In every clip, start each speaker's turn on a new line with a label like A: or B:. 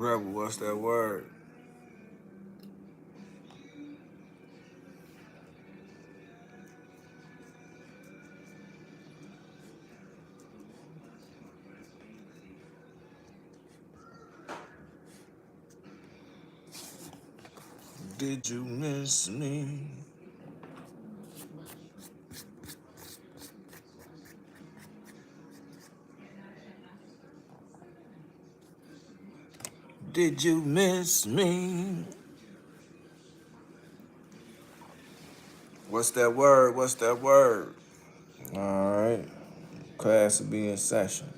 A: Rebel, what's that word? Did you miss me? Did you miss me? What's that word? What's that word? All right. Class will be in session.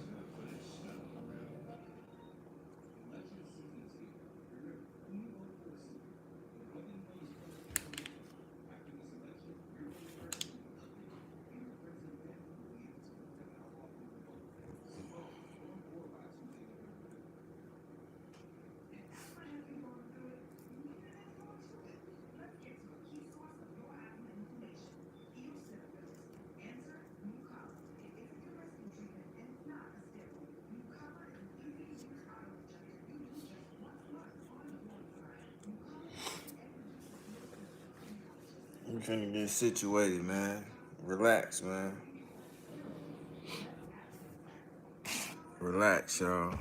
A: We finna get situated, man. Relax, man. Relax, y'all.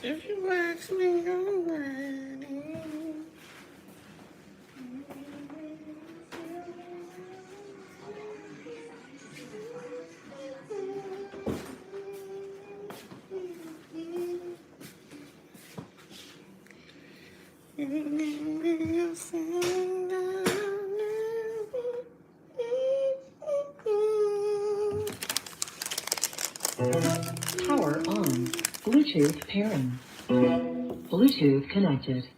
A: If you ask me, I'm ready. You give me a feeling
B: Power on. Bluetooth pairing. Bluetooth connected.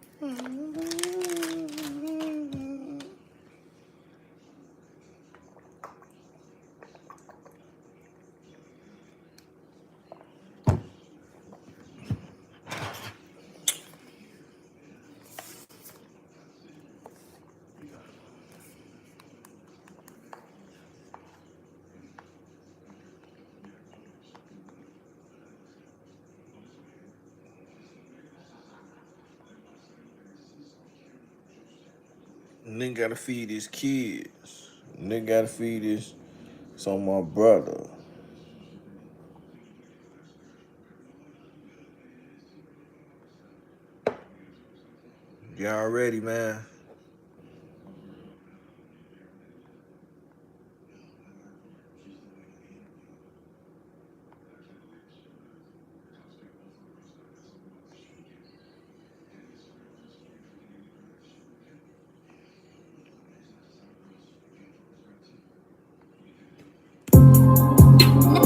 A: Nigga gotta feed his kids. Nigga gotta feed his son, my brother. Y'all ready, man?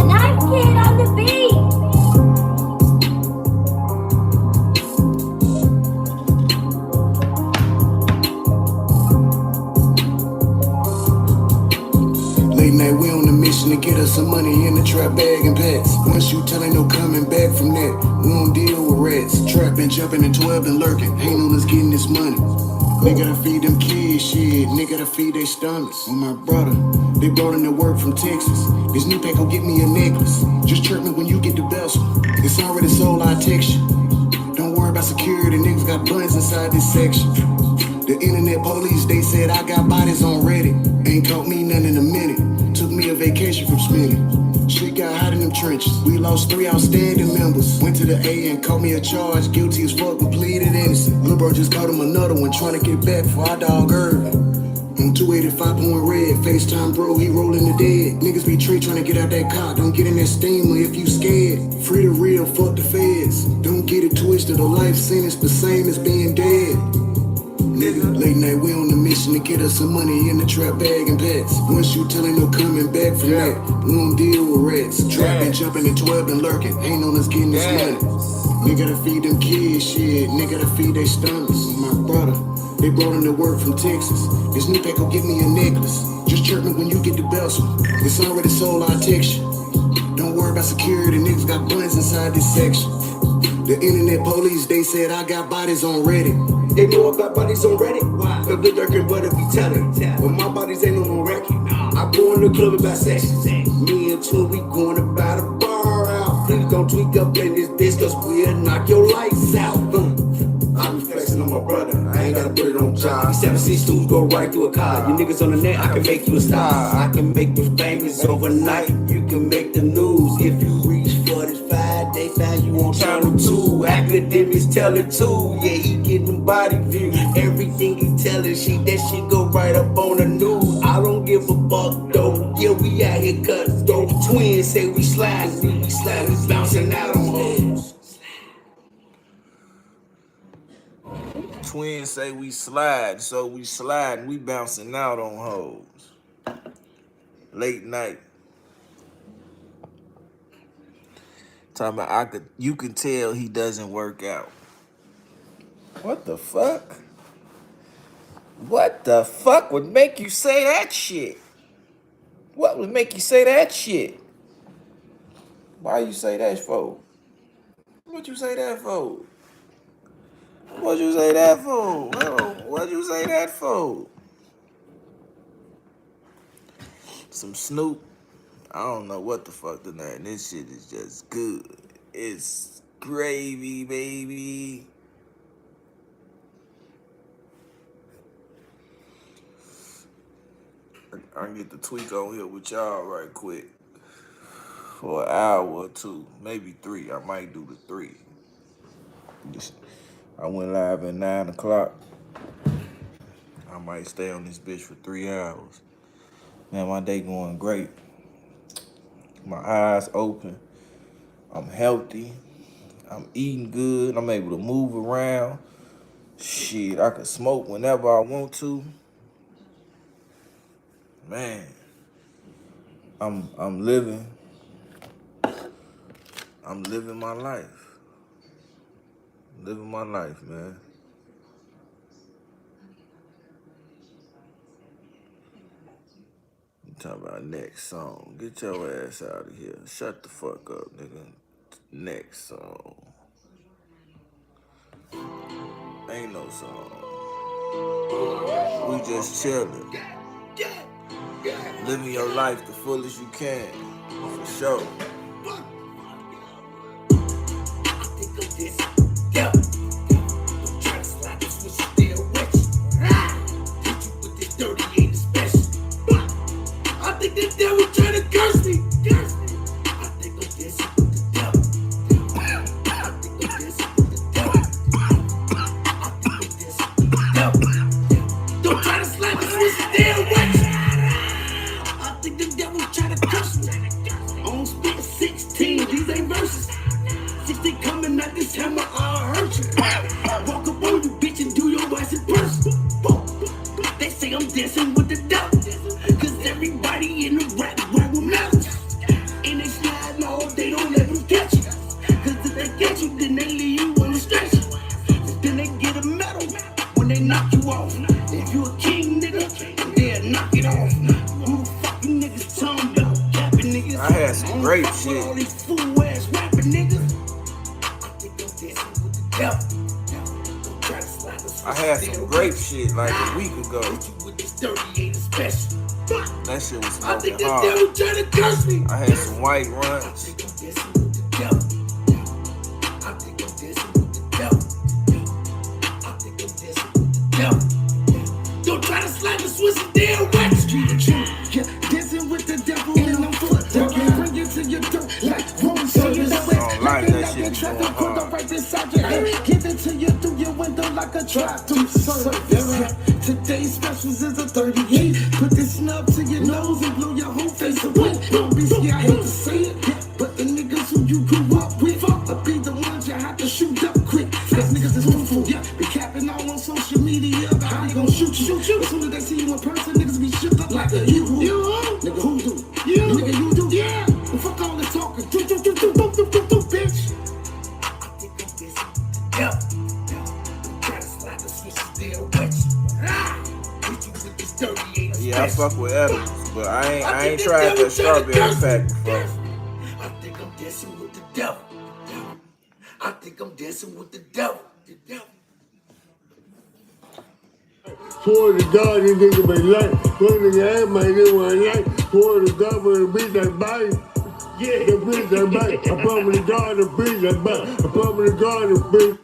C: Nice kid on the beat.
D: Late night, we on a mission to get us some money in the trap bag and packs. Once you tell ain't no coming back from that. We don't deal with rats. Trapping, jumping, and 12 and lurking. Ain't on us getting this money. Nigga to feed them kids, shit. Nigga to feed they stomachs. And my brother, they brought in the work from Texas. This new pack gon' get me a necklace. Just chirp me when you get the best one. It's already sold, I text you. Don't worry about security, niggas got buns inside this section. The internet police, they said I got bodies on Reddit. Ain't caught me none in a minute. Took me a vacation from spinning. Shit got hot in them trenches. We lost 3 outstanding members. Went to the A and caught me a charge. Guilty as fuck, but pleaded innocent. Lil' bro just caught him another one, trying to get back for our dog Irv. On 285 point red, FaceTime bro, he rolling the dead. Niggas be trying to get out that car, don't get in that steamer if you scared. Free the real, fuck the feds. Don't get it twisted, a life sentence the same as being dead. Nigga, late night, we on a mission to get us some money in the trap bag and packs. Once you tell ain't no coming back from that. We don't deal with rats. Trapping, jumping, and 12 and lurking. Ain't on us getting this money. Nigga to feed them kids, shit. Nigga to feed they stomachs. My brother, they brought in the work from Texas. This new pack gon' get me a necklace. Just chirp me when you get the best one. It's already sold, I text you. Don't worry about security, niggas got buns inside this section. The internet police, they said I got bodies on Reddit. They know I got bodies on Reddit. Cause the dirt and butter be telling. But my bodies ain't on no record. I go in the club about sections. Me and Twin, we going about a bar out. Please don't tweak up in this bitch, cause we'll knock your lights out. I be flexing on my brother, I ain't gotta put it on job. 762s go right through a car. You niggas on the net, I can make you a star. I can make you famous overnight. You can make the news if you reach 45. They find you on channel 2. Academics tell it too. Yeah, he getting them body views. Everything he telling, that shit go right up on the news. I don't give a fuck though. Yeah, we out here cut though. Twins say we slide, we bouncing out on hoes.
A: Twins say we slide, so we slide and we bouncing out on hoes. Late night. Talking about you can tell he doesn't work out. What the fuck? What the fuck would make you say that shit? What would make you say that shit? Why you say that for? What you say that for? What you say that for? What you say that for? Some Snoop. I don't know what the fuck the name. This shit is just good. It's gravy, baby. I can get the tweak on here with y'all right quick. For an hour or two, maybe 3. I might do the 3. I went live at 9 o'clock. I might stay on this bitch for 3 hours. Man, my day going great. My eyes open. I'm healthy. I'm eating good. I'm able to move around. Shit, I can smoke whenever I want to. Man, I'm living. I'm living my life. Living my life, man. You talking about next song. Get your ass out of here. Shut the fuck up, nigga. Next song. Ain't no song. We just chilling. Living your life the fullest you can. For sure. I had some great shit. I had some great shit like a week ago. That shit was smoking hard. I had some white runs.
D: Don't try to slap the Swiss and deal with dancing with the devil and I'm full of bring you to your door like room service.
A: Like that shit be going hard.
D: Right beside your head, give it to you through your window like a drive-through service. Today's specials is a 38. Put this snub to your nose and blow your whole face away. Don't be scared, I hate to say it, but the niggas who you grew up with will be the ones you have to shoot up quick. Cause niggas is fruitful, yeah, be capping all on social media. But how they gon' shoot you? As soon as they see you in person, niggas be shook up like a you. Nigga, who do? Nigga, you do? Yeah. Well, fuck all this talking. Do, bitch. I think I'm busy. Try to slide the switch still wet.
A: Yeah, I fuck with edibles, but I ain't tried that strawberry pack before.
D: I think I'm dancing with the devil. I think I'm dancing with the devil. Swear to God, this nigga been like. Swear to God, my nigga was like. Swear to God, when the bitch that bite. Yeah, the bitch that bite. I promise to God, the bitch that bite. I promise to God, the bitch.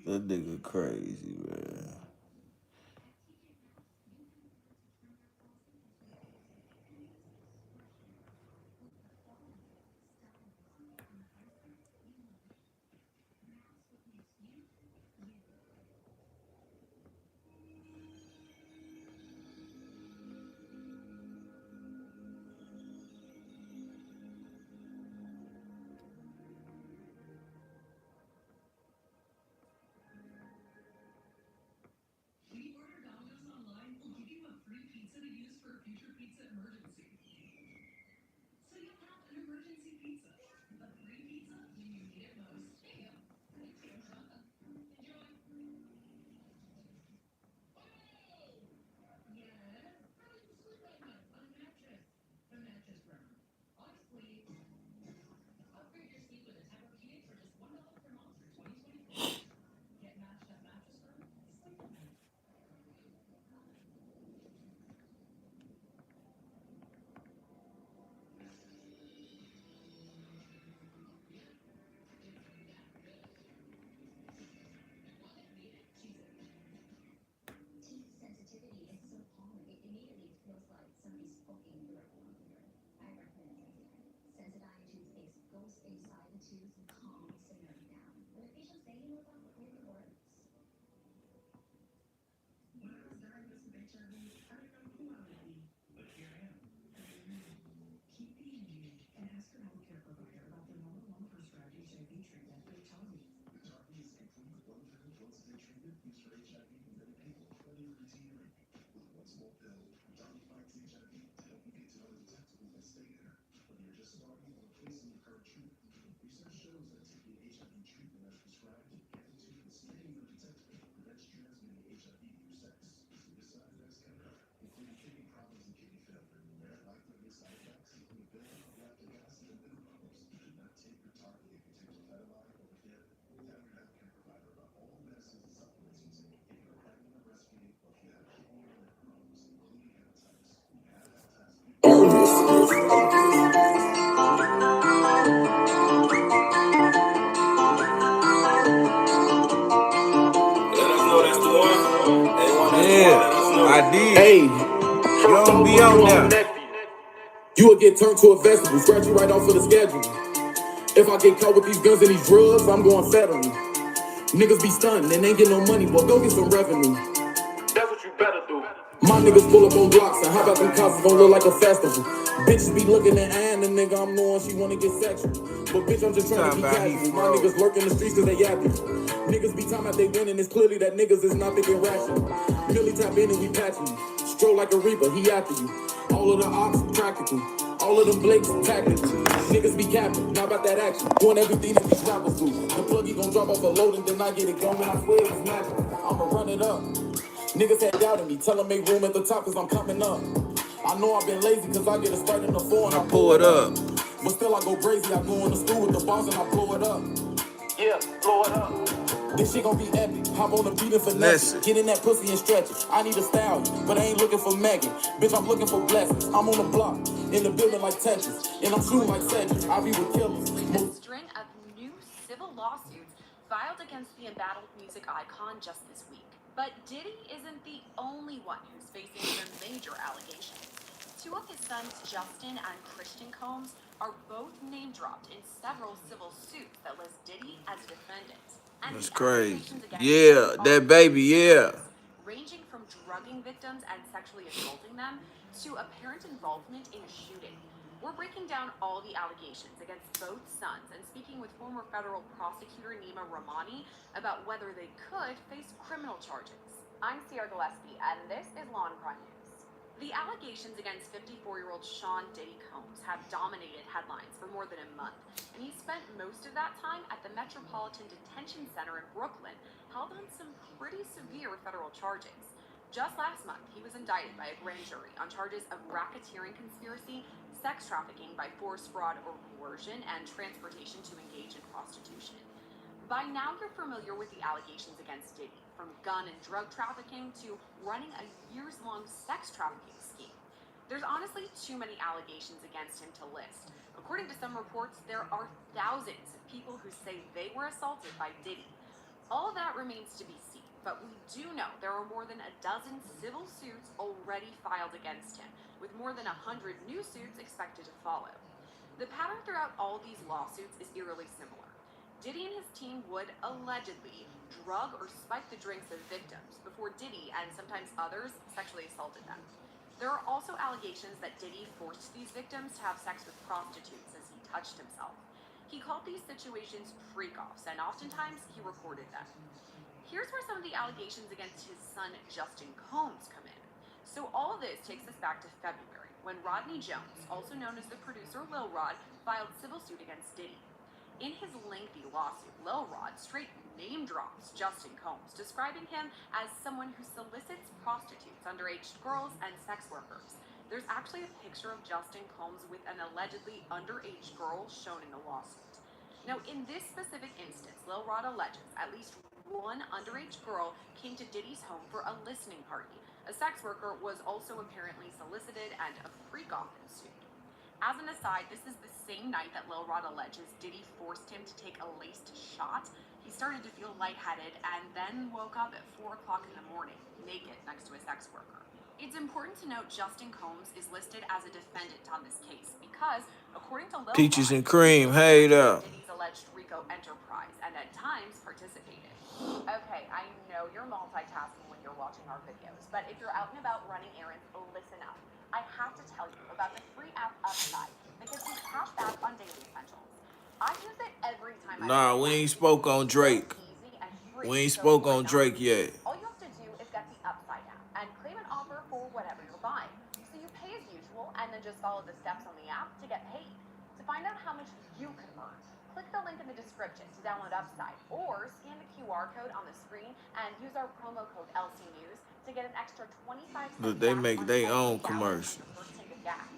A: That nigga crazy, man. Yeah, I did.
D: Hey,
A: You don't be on there.
D: you will get turned to a vegetable, scratch you right off of the schedule. If I get caught with these guns and these drugs, I'm going federal. Niggas be stunned and ain't get no money, but go get some revenue. That's what you better do. My niggas pull up on blocks, and how about them cops gon' look like a festival? Bitches be looking at Ann, the nigga I'm knowing she wanna get sexual. But bitch, I'm just trying to be casual. My niggas lurk in the streets cause they yappy. Niggas be talking about they winning, it's clearly that niggas is not thinking rational. Millie tap in and we patching you. Stroll like a reaper, he after you. All of the ops practical. All of them blinks tactical. Niggas be capping, not about that action. Doing everything that these rappers do. The pluggy gon' drop off a load and then I get it going. I swear it's magic. I'ma run it up. Niggas had doubted me, tell them make room at the top cause I'm coming up. I know I've been lazy cause I get a start in the 4 and I
A: Pull it up.
D: But still I go crazy, I go in the school with the boss and I blow it up. Yeah, blow it up. This shit gon' be epic. Hop on the beat and finesse it. Get in that pussy and stretch it. I need a stallion, but I ain't looking for Megan. Bitch, I'm looking for blessings. I'm on the block, in the building like Tetris. And I'm shooting like Cedric. I be with killers.
C: A string of new civil lawsuits filed against the embattled music icon just this week. But Diddy isn't the only one who's facing some major allegations. Two of his sons, Justin and Christian Combs, are both name-dropped in several civil suits that list Diddy as a defendant. And
A: That's
C: the
A: crazy.
C: allegations against
A: Yeah,
C: Diddy
A: that
C: are
A: baby, yeah.
C: ranging from drugging victims and sexually assaulting them to apparent involvement in a shooting. We're breaking down all the allegations against both sons and speaking with former federal prosecutor Nima Rahmani about whether they could face criminal charges. I'm Sierra Gillespie, and this is Law and Crime News. The allegations against 54-year-old Sean Diddy Combs have dominated headlines for more than a month, and he spent most of that time at the Metropolitan Detention Center in Brooklyn, held on some pretty severe federal charges. Just last month, he was indicted by a grand jury on charges of racketeering conspiracy, sex trafficking by force, fraud, or coercion, and transportation to engage in prostitution. By now, you're familiar with the allegations against Diddy, from gun and drug trafficking to running a years-long sex trafficking scheme. There's honestly too many allegations against him to list. According to some reports, there are thousands of people who say they were assaulted by Diddy. All of that remains to be seen, but we do know there are more than a dozen civil suits already filed against him, with more than 100 new suits expected to follow. The pattern throughout all these lawsuits is eerily similar. Diddy and his team would allegedly drug or spike the drinks of victims before Diddy and sometimes others sexually assaulted them. There are also allegations that Diddy forced these victims to have sex with prostitutes as he touched himself. He called these situations freak-offs, and oftentimes he recorded them. Here's where some of the allegations against his son Justin Combs come in. So all of this takes us back to February, when Rodney Jones, also known as the producer Lil Rod, filed civil suit against Diddy. In his lengthy lawsuit, Lil Rod straight name drops Justin Combs, describing him as someone who solicits prostitutes, underage girls, and sex workers. There's actually a picture of Justin Combs with an allegedly underage girl shown in the lawsuit. Now, in this specific instance, Lil Rod alleges at least one underage girl came to Diddy's home for a listening party. A sex worker was also apparently solicited, and a freak-off ensued. As an aside, this is the same night that Lil Rod alleges Diddy forced him to take a laced shot. He started to feel lightheaded and then woke up at 4 o'clock in the morning, naked next to a sex worker. It's important to note Justin Combs is listed as a defendant on this case because, according to Lil
A: Peaches
C: Rod,
A: and cream, hey there.
C: Diddy's alleged RICO enterprise and at times participated. Okay, I know you're multitasking when you're watching our videos, but if you're out and about running errands, listen up. I have to tell you about the free app Upside because we cash back on daily essentials. I use it every time I
A: Nah, we ain't spoke on Drake.
C: easy and free.
A: We ain't
C: So
A: spoke
C: why
A: on
C: not?
A: Drake yet.
C: All you have to do is get the Upside app and claim an offer for whatever you're buying. So you pay as usual and then just follow the steps on the app to get paid. To find out how much you can earn, Click the link in the description to download Upside, or scan the QR code on the screen and use our promo code LC News to get an extra 25 cents
A: Look, they
C: back
A: make
C: on
A: their
C: every
A: own
C: gallon of
A: commercial.
C: your first tank of gas.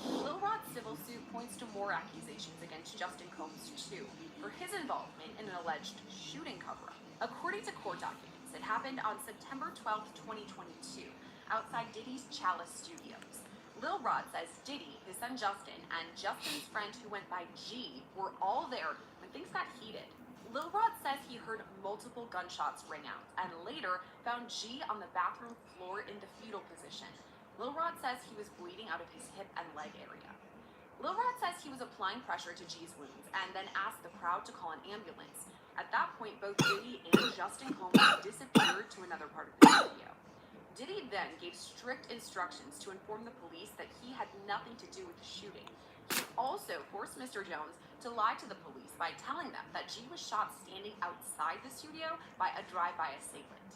C: Lil Rod's civil suit points to more accusations against Justin Combs, too, for his involvement in an alleged shooting cover-up. According to court documents, it happened on September 12, 2022, outside Diddy's Chalice Studios. Lil Rod says Diddy, his son Justin, and Justin's friend who went by G were all there when things got heated. Lil Rod says he heard multiple gunshots ring out and later found G on the bathroom floor in the fetal position. Lil Rod says he was bleeding out of his hip and leg area. Lil Rod says he was applying pressure to G's wounds and then asked the crowd to call an ambulance. At that point, both Diddy and Justin Combs disappeared to another part of the studio. Diddy then gave strict instructions to inform the police that he had nothing to do with the shooting. He also forced Mr. Jones to lie to the police by telling them that G was shot standing outside the studio by a drive-by assailant.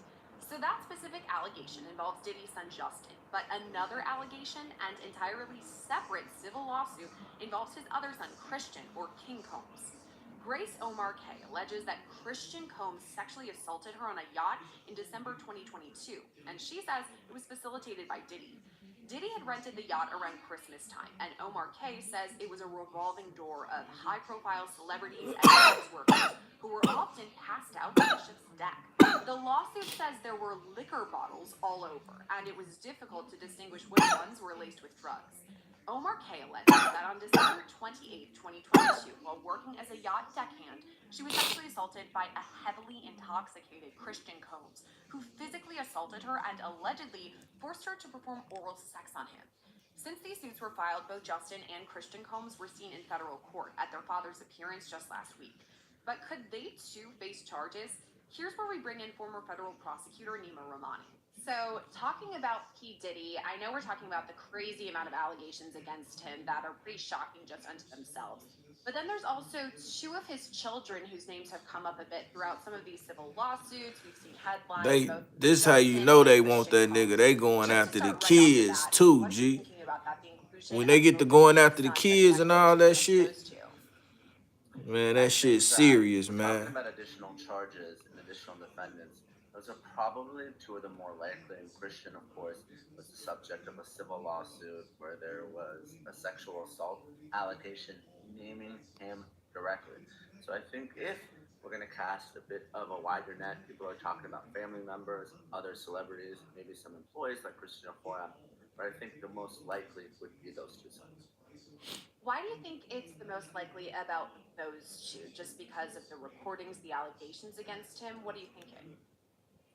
C: So that specific allegation involves Diddy's son Justin, but another allegation and entirely separate civil lawsuit involves his other son Christian, or King Combs. Grace Omar K alleges that Christian Combs sexually assaulted her on a yacht in December 2022, and she says it was facilitated by Diddy. Diddy had rented the yacht around Christmas time, and Omar K says it was a revolving door of high-profile celebrities and sex workers who were often passed out on the ship's deck. The lawsuit says there were liquor bottles all over, and it was difficult to distinguish which ones were laced with drugs. Omar K alleges that on December 28, 2022, while working as a yacht deckhand, she was sexually assaulted by a heavily intoxicated Christian Combs, who physically assaulted her and allegedly forced her to perform oral sex on him. Since these suits were filed, both Justin and Christian Combs were seen in federal court at their father's appearance just last week. But could they too face charges? Here's where we bring in former federal prosecutor Nima Rahmani. So, talking about P. Diddy, I know we're talking about the crazy amount of allegations against him that are pretty shocking just unto themselves. But then there's also two of his children whose names have come up a bit throughout some of these civil lawsuits. We've seen headlines.
A: This how you know they want that nigga. They going after the kids too, G. When they get to going after the kids and all that shit, man, that shit serious, man.
E: Talking about additional charges and additional defendants, those are probably two of the more likely. And Christian, of course, was the subject of a civil lawsuit where there was a sexual assault allegation naming him directly. So I think if we're going to cast a bit of a wider net, people are talking about family members, other celebrities, maybe some employees like Christian Afoya, but I think the most likely would be those two sons.
C: Why do you think it's the most likely about those two? Just because of the recordings, the allegations against him? What are you thinking?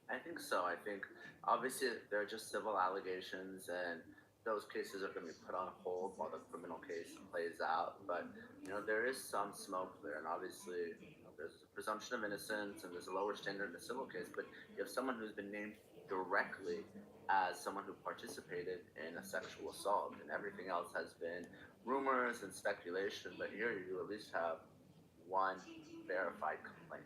E: I think so. I think obviously they're just civil allegations, and those cases are going to be put on hold while the criminal case plays out. But there is some smoke there, and obviously there's a presumption of innocence, and there's a lower standard in a civil case. But you have someone who's been named directly as someone who participated in a sexual assault, and everything else has been rumors and speculation. But here you at least have one verified complaint.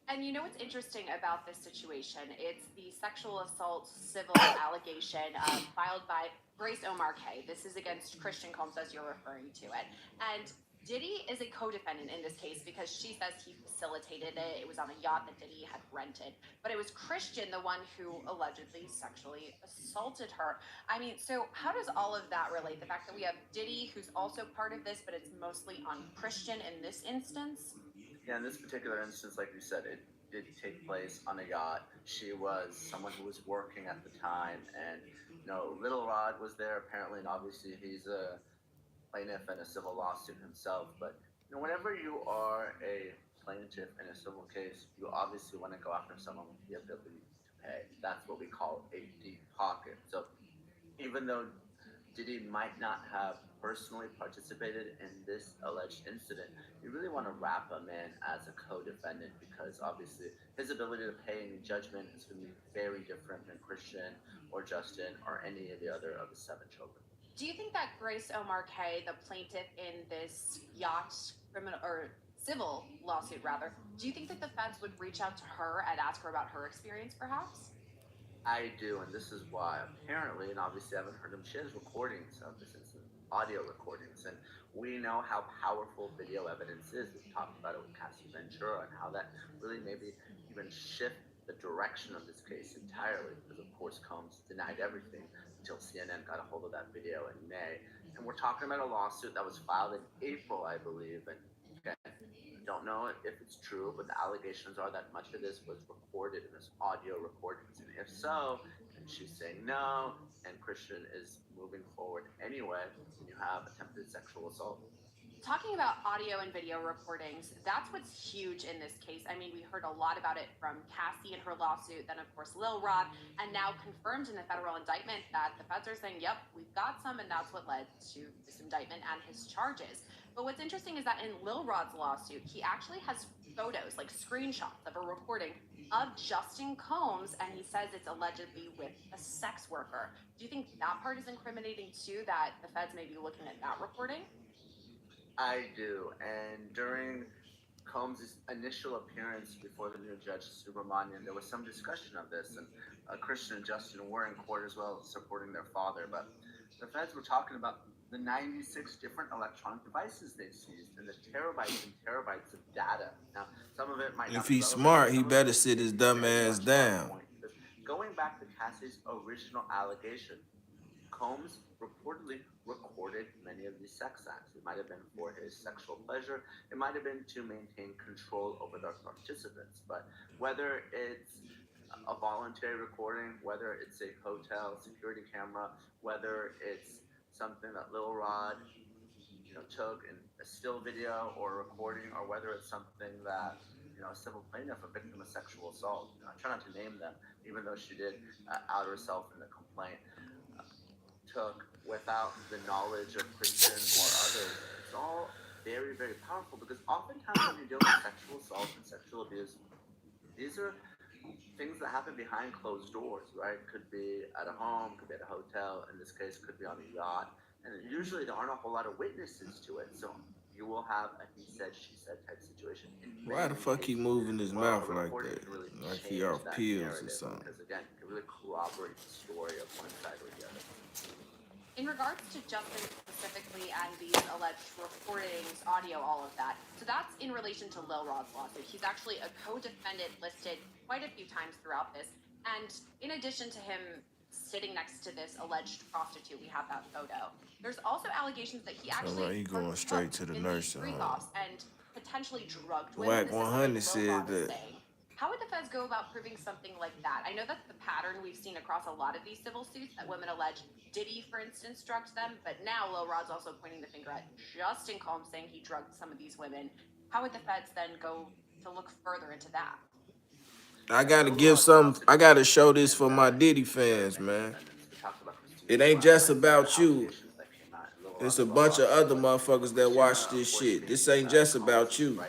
C: And you know what's interesting about this situation? It's the sexual assault civil allegation filed by Grace Omar K. This is against Christian Combs, as you're referring to it. And Diddy is a co-defendant in this case because she says he facilitated it. It was on a yacht that Diddy had rented. But it was Christian, the one who allegedly sexually assaulted her. I mean, so how does all of that relate? The fact that we have Diddy, who's also part of this, but it's mostly on Christian in this instance?
E: Yeah, in this particular instance, like you said, it did take place on a yacht. She was someone who was working at the time, and Little Rod was there apparently, and obviously he's a plaintiff in a civil lawsuit himself. But whenever you are a plaintiff in a civil case, you obviously want to go after someone with the ability to pay. That's what we call a deep pocket. So even though Diddy might not have personally participated in this alleged incident, you really want to wrap him in as a co-defendant because obviously his ability to pay any judgment is going to be very different than Christian or Justin or any of the other of the 7 children.
C: Do you think that Grace Omar K, the plaintiff in this yacht criminal or civil lawsuit rather, do you think that the feds would reach out to her and ask her about her experience perhaps?
E: I do, and this is why apparently, and obviously I haven't heard him, she has recordings of this incident. audio recordings. And we know how powerful video evidence is. We've talked about it with Cassie Ventura and how that really maybe even shift the direction of this case entirely, because of course Combs denied everything until CNN got a hold of that video in May. And we're talking about a lawsuit that was filed in April, I believe. And again, I don't know if it's true, but the allegations are that much of this was recorded in this audio recordings. And if so, and she's saying no, and Christian is moving forward anyway, then you have attempted sexual assault.
C: Talking about audio and video recordings, that's what's huge in this case. I mean, we heard a lot about it from Cassie and her lawsuit, then of course Lil Rod, and now confirmed in the federal indictment that the feds are saying, yep, we've got some, and that's what led to this indictment and his charges. But what's interesting is that in Lil Rod's lawsuit, he actually has photos, like screenshots of a recording of Justin Combs, and he says it's allegedly with a sex worker. Do you think that part is incriminating too, that the feds may be looking at that recording?
E: I do. And during Combs' initial appearance before the new judge, Subramanian, there was some discussion of this. And Christian and Justin were in court as well, supporting their father. But the feds were talking about the 96 different electronic devices they seized and the terabytes and terabytes of data. Now, some of it might not
A: If
E: be
A: he's
E: relevant,
A: smart,
E: but
A: he
E: some of
A: better
E: it
A: sit
E: is
A: his dumb
E: very
A: ass
E: much on
A: down.
E: point. Because going back to Cassie's original allegation, Combs reportedly recorded many of these sex acts. It might have been for his sexual pleasure. It might have been to maintain control over the participants. But whether it's a voluntary recording, whether it's a hotel security camera, whether it's something that Lil Rod, took in a still video or a recording, or whether it's something that a civil plaintiff, a victim of sexual assault, I try not to name them, even though she did out herself in the complaint, took without the knowledge of Christian or others. It's all very, very powerful, because oftentimes when you're dealing with sexual assault and sexual abuse, these are things that happen behind closed doors, right? Could be at a home, could be at a hotel. In this case, could be on a yacht. And usually there aren't a whole lot of witnesses to it. So you will have a he said, she said type situation in
A: Why the
E: many
A: fuck he
E: cases.
A: moving his
E: Well,
A: mouth
E: a
A: like
E: recording
A: that?
E: can really
A: Like he
E: change
A: off
E: that
A: pills or
E: narrative,
A: something.
E: because again, it can really corroborate the story of one side or the other.
C: In regards to Justin specifically and these alleged recordings, audio, all of that, so that's in relation to Lil Rod's lawsuit. He's actually a co-defendant listed quite a few times throughout this. And in addition to him sitting next to this alleged prostitute, we have that photo. There's also allegations that he actually
A: he going straight to the
C: in these
A: nursing
C: freak-offs
A: home.
C: and potentially drugged
A: Whack
C: women. This is something
A: 100
C: Lil
A: said
C: Rod is
A: that.
C: saying. How would the feds go about proving something like that? I know that's the pattern we've seen across a lot of these civil suits, that women allege Diddy, for instance, drugged them, but now Lil Rod's also pointing the finger at Justin Combs, saying he drugged some of these women. How would the feds then go to look further into that?
A: I gotta show this for my Diddy fans, man. It ain't just about you. It's a bunch of other motherfuckers that watch this shit. This ain't just about you.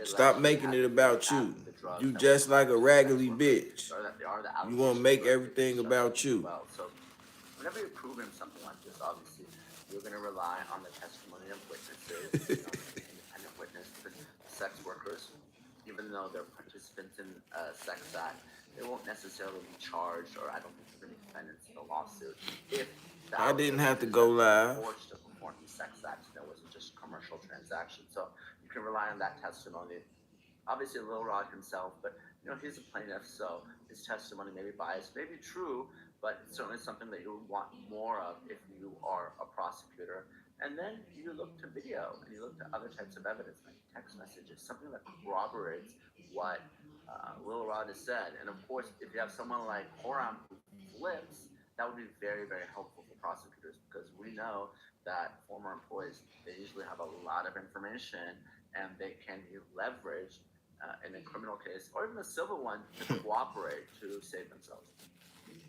A: Stop making it about you. You just like a raggedy bitch. You want to make everything about you.
E: So whenever you're proving something like this, obviously, you're going to rely on the testimony of witnesses, independent witness, because sex workers, even though they're participants in a sex act, they won't necessarily be charged, or I don't think they're going to be defendants in the lawsuit. If
A: I didn't have to go live.
E: Forced to perform these sex acts, and it wasn't just commercial transaction. So you can rely on that testimony. Obviously, Lil Rod himself, but he's a plaintiff, so his testimony may be biased, may be true, but it's certainly something that you would want more of if you are a prosecutor. And then you look to video, and you look to other types of evidence, like text messages, something that corroborates what Lil Rod has said. And of course, if you have someone like Horam who flips, that would be very, very helpful for prosecutors, because we know that former employees, they usually have a lot of information, and they can be leveraged in a criminal case or even a civil one to cooperate to save themselves.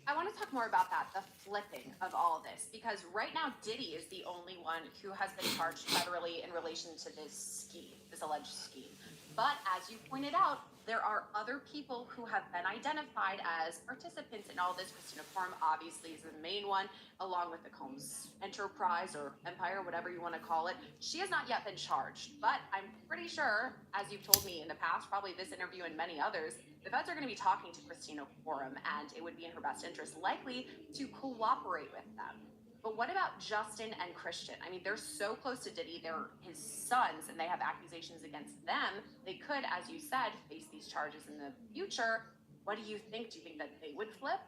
C: I want to talk more about that, the flipping of all of this, because right now Diddy is the only one who has been charged federally in relation to this scheme, this alleged scheme. But as you pointed out, there are other people who have been identified as participants in all this. Christina Quorum obviously is the main one, along with the Combs enterprise or empire, whatever you want to call it. She has not yet been charged, but I'm pretty sure, as you've told me in the past, probably this interview and many others, the feds are going to be talking to Christina Quorum, and it would be in her best interest likely to cooperate with them. But what about Justin and Christian? I mean, they're so close to Diddy. They're his sons, and they have accusations against them. They could, as you said, face these charges in the future. What do you think? Do you think that they would flip?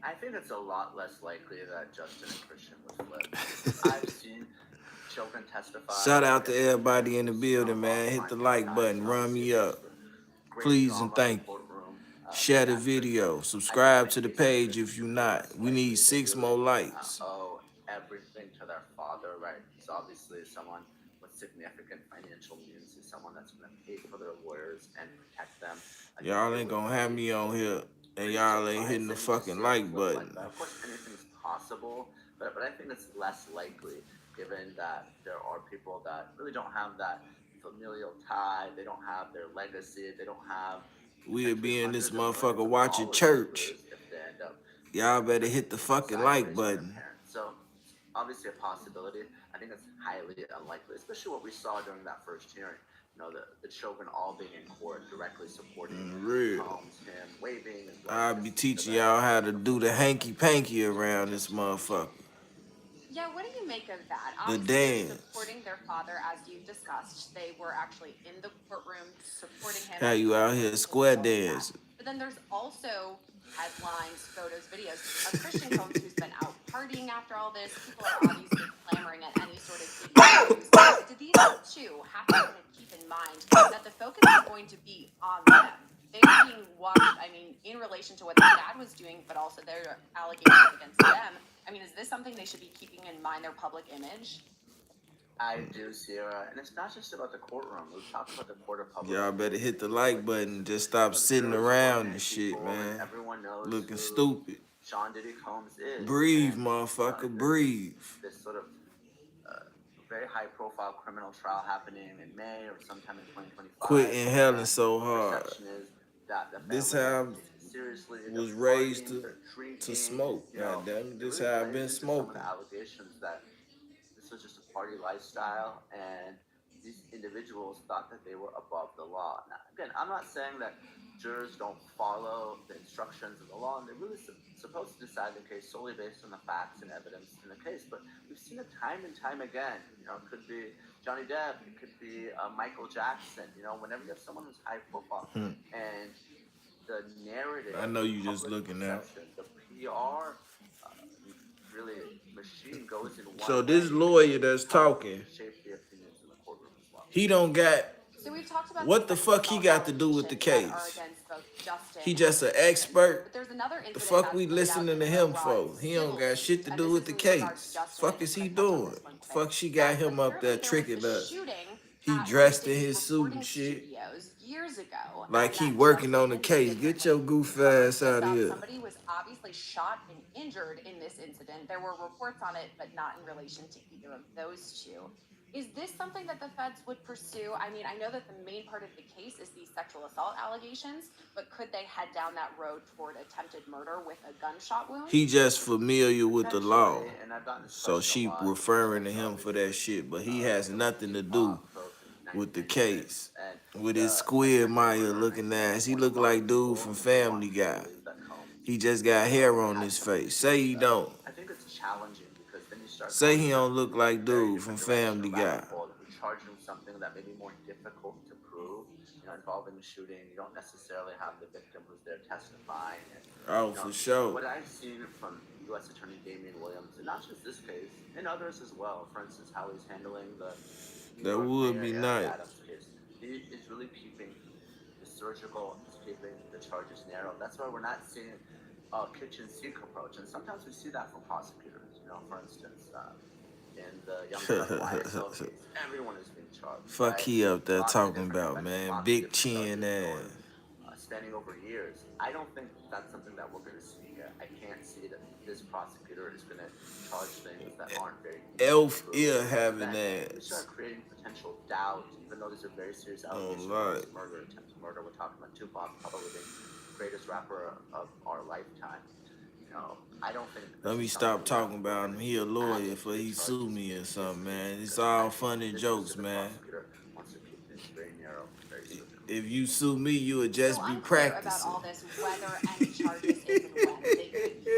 E: I think it's a lot less likely that Justin and Christian would flip. I've seen children testify.
A: Shout out to everybody in the building, man. Hit the like button, run me up. Please and thank you. Share the video. Subscribe to the page if you're not. We need 6 more likes.
E: Owe everything to their father, right? So obviously someone with significant financial means is someone that's going to pay for their lawyers and protect them.
A: Y'all ain't gonna have me on here and y'all ain't hitting the fucking like button.
E: Of course, anything's possible, but I think it's less likely given that there are people that really don't have that familial tie, they don't have their legacy, they don't have.
A: We'll be in this motherfucker watching church. Y'all better hit the fucking like button.
E: So, obviously a possibility. I think it's highly unlikely, especially what we saw during that first hearing. You know, the children all being in court directly supporting Holmes, him waving.
A: I'll be teaching y'all how to do the hanky-panky around this motherfucker.
C: Yeah, what do you make of that?
A: The
C: Obviously,
A: dance.
C: supporting their father, as you discussed. They were actually in the courtroom supporting him.
A: How you out here square dancing?
C: But then there's also headlines, photos, videos of Christian Combs who's been out partying after all this. People are obviously clamoring at any sort of news. Do these two have to keep in mind that the focus is going to be on them? They're being watched, I mean, in relation to what their dad was doing, but also their allegations against them. I mean, is this something they should be keeping in mind, their public image?
E: I do, Sierra, and it's not just about the courtroom. We've talked about the court of public.
A: Y'all better hit the like button. Just stop sitting around and shit, man.
E: Everyone knows
A: looking stupid.
E: Sean Diddy Combs is.
A: Breathe, motherfucker, breathe.
E: This sort of very high-profile criminal trial happening in May or sometime in 2025.
A: Quit inhaling so hard. This how I was raised to smoke. God damn it, this how I've been smoking.
E: Allegations that this was just a party lifestyle, and these individuals thought that they were above the law. Now, again, I'm not saying that jurors don't follow the instructions of the law, and they're really supposed to decide the case solely based on the facts and evidence in the case. But we've seen it time and time again. You know, it could be Johnny Depp, it could be Michael Jackson. You know, whenever you have someone who's high profile, and the narrative.
A: I know you just looking at.
E: The PR really machine goes in one.
A: So this lawyer that's talking, he don't got.
C: So we've talked about
A: what the fuck he got to do with the case? He just an expert. The fuck we listening to him for? He don't got shit to do with the case. Fuck is he doing? Fuck she got him up there tricking us. He dressed in his suit and shit. Like he working on the case. Get your goof ass out of here.
C: Somebody was obviously shot and injured in this incident. There were reports on it, but not in relation to either of those two. Is this something that the feds would pursue? I mean, I know that the main part of the case is these sexual assault allegations, but could they head down that road toward attempted murder with a gunshot wound?
A: He just familiar with the law. So she referring to him for that shit, but he has nothing to do with the case. With his square Maya looking ass. He look like dude from Family Guy. He just got hair on his face. Say he don't.
E: I think it's challenging because then you start.
A: Say he don't look like dude from Family Guy.
E: Charging something that may be more difficult to prove, you know, involving the shooting. You don't necessarily have the victim who's there testifying. And,
A: for sure.
E: What I've seen from U.S. Attorney Damian Williams, and not just this case, and others as well. For instance, how he's handling the.
A: That would be nice.
E: He is really keeping the surgical, he's keeping the charges narrow. That's why we're not seeing a kitchen sink approach. And sometimes we see that from prosecutors. You know, for instance, in the young YSL case, everyone is being charged.
A: Fuck he up there talking about, man. Big chin ass.
E: Spanning over years. I don't think that's something that we're going to see yet. I can't see that this prosecutor is going to charge things that aren't very
A: elf ear having ass.
E: We start creating potential doubt, even though these are very serious allegations. Murder, attempted murder. We're talking about Tupac, probably the greatest rapper of our lifetime. You know, I don't think.
A: Let me stop talking about him. He a lawyer for he sue me or something, man. It's all fun and jokes, man. If you sue me, you would just be practicing.
C: About all this, whether any charges, if and when they could be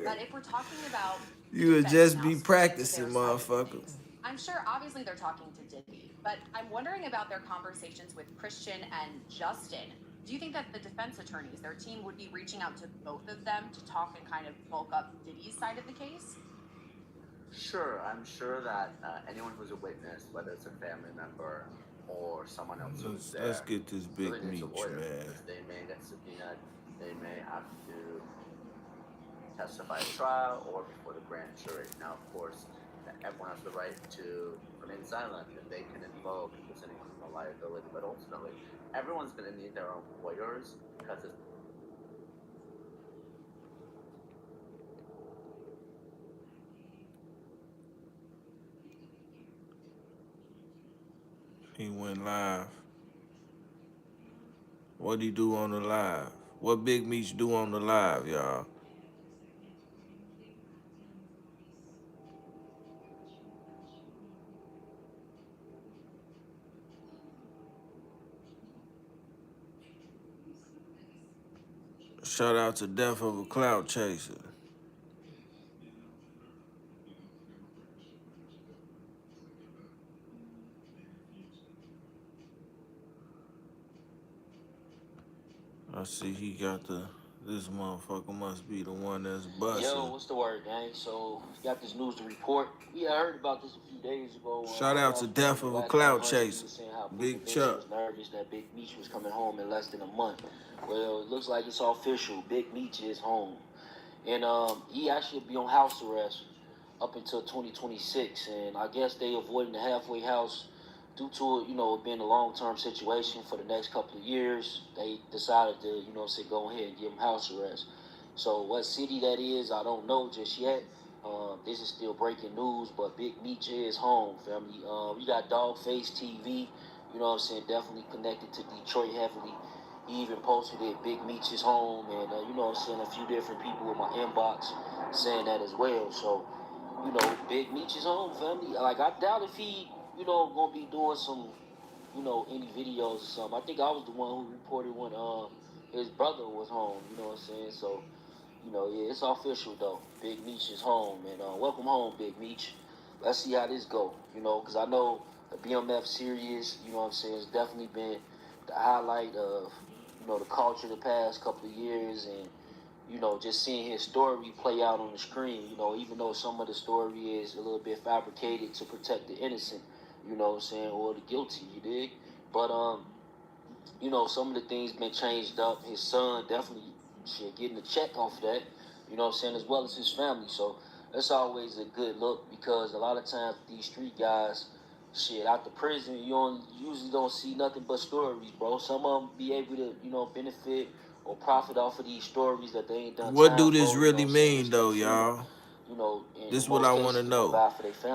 C: brought. But if we're talking about
A: You would
C: defense
A: just
C: now
A: be
C: sticking to
A: practicing,
C: their side of the
A: motherfucker.
C: case, I'm sure obviously they're talking to Diddy, but I'm wondering about their conversations with Christian and Justin. Do you think that the defense attorneys, their team, would be reaching out to both of them to talk and kind of bulk up Diddy's side of the case?
E: Sure, I'm sure that anyone who's a witness, whether it's a family member or someone else who's there,
A: Let's get this big
E: really needs a
A: Meech,
E: lawyer
A: man.
E: because they may get subpoenaed, they may have to testify at trial or before the grand jury. Now, of course, everyone has the right to remain silent and they can invoke if there's any criminal liability, but ultimately, everyone's going to need their own lawyers because it's
A: He went live. What'd he do on the live? What Big Meech do on the live, y'all? Shout out to Death of a Clout Chaser. I see he got this motherfucker must be the one that's busting.
F: Yo, what's the word, gang? So, got this news to report. Yeah, I heard about this a few days ago.
A: Shout out to Death of a Clout Chaser. Big Chuck.
F: Was nervous that Big Meech was coming home in less than a month. Well, it looks like it's official. Big Meech is home. And he actually be on house arrest up until 2026. And I guess they avoiding the halfway house due to it, it being a long-term situation for the next couple of years. They decided to, go ahead and give him house arrest. So what city that is, I don't know just yet. This is still breaking news, but Big Meech is home, family. We got Dogface TV, definitely connected to Detroit heavily. He even posted it, Big Meech is home, and, a few different people in my inbox saying that as well. So, Big Meech is home, family. Like, I doubt if he, gonna be doing some, any videos or something. I think I was the one who reported when his brother was home, So, yeah, it's official though. Big Meech is home, and welcome home, Big Meech. Let's see how this go, because I know the BMF series, has definitely been the highlight of, the culture the past couple of years, and just seeing his story play out on the screen, even though some of the story is a little bit fabricated to protect the innocent, or the guilty, you dig? But some of the things been changed up. His son definitely getting a check off of that, as well as his family. So that's always a good look because a lot of times these street guys, out the prison, you usually don't see nothing but stories, bro. Some of them be able to, benefit or profit off of these stories that they ain't done.
A: What do this really mean, though, y'all? This is what I want to know.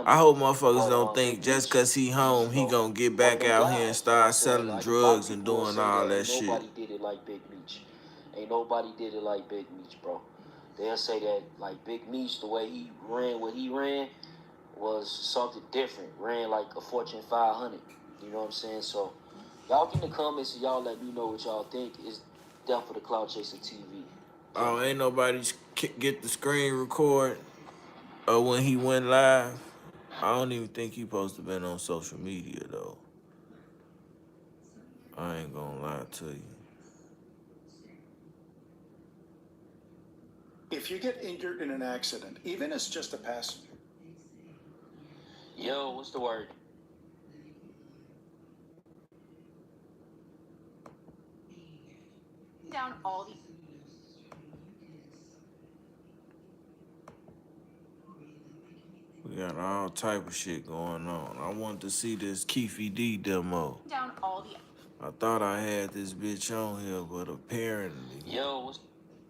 A: I hope motherfuckers don't think just because he home, he gonna get back out here and start selling drugs and doing all that shit.
F: Nobody did it like Big Meech. Ain't nobody did it like Big Meech, bro. They'll say that, like, Big Meech, the way he ran what he ran was something different. Ran like a Fortune 500. You know what I'm saying? So, y'all get in the comments and y'all let me know what y'all think. It's Death for the Cloud Chaser TV.
A: Oh, ain't nobody get the screen record when he went live. I don't even think he supposed to been on social media, though. I ain't gonna lie to you.
G: If you get injured in an accident, even as just a passenger.
F: Yo, what's the word?
C: Down all the
A: We got all type of shit going on. I want to see this Keefe D demo.
C: down all the
A: I thought I had this bitch on here, but apparently.
F: Yo,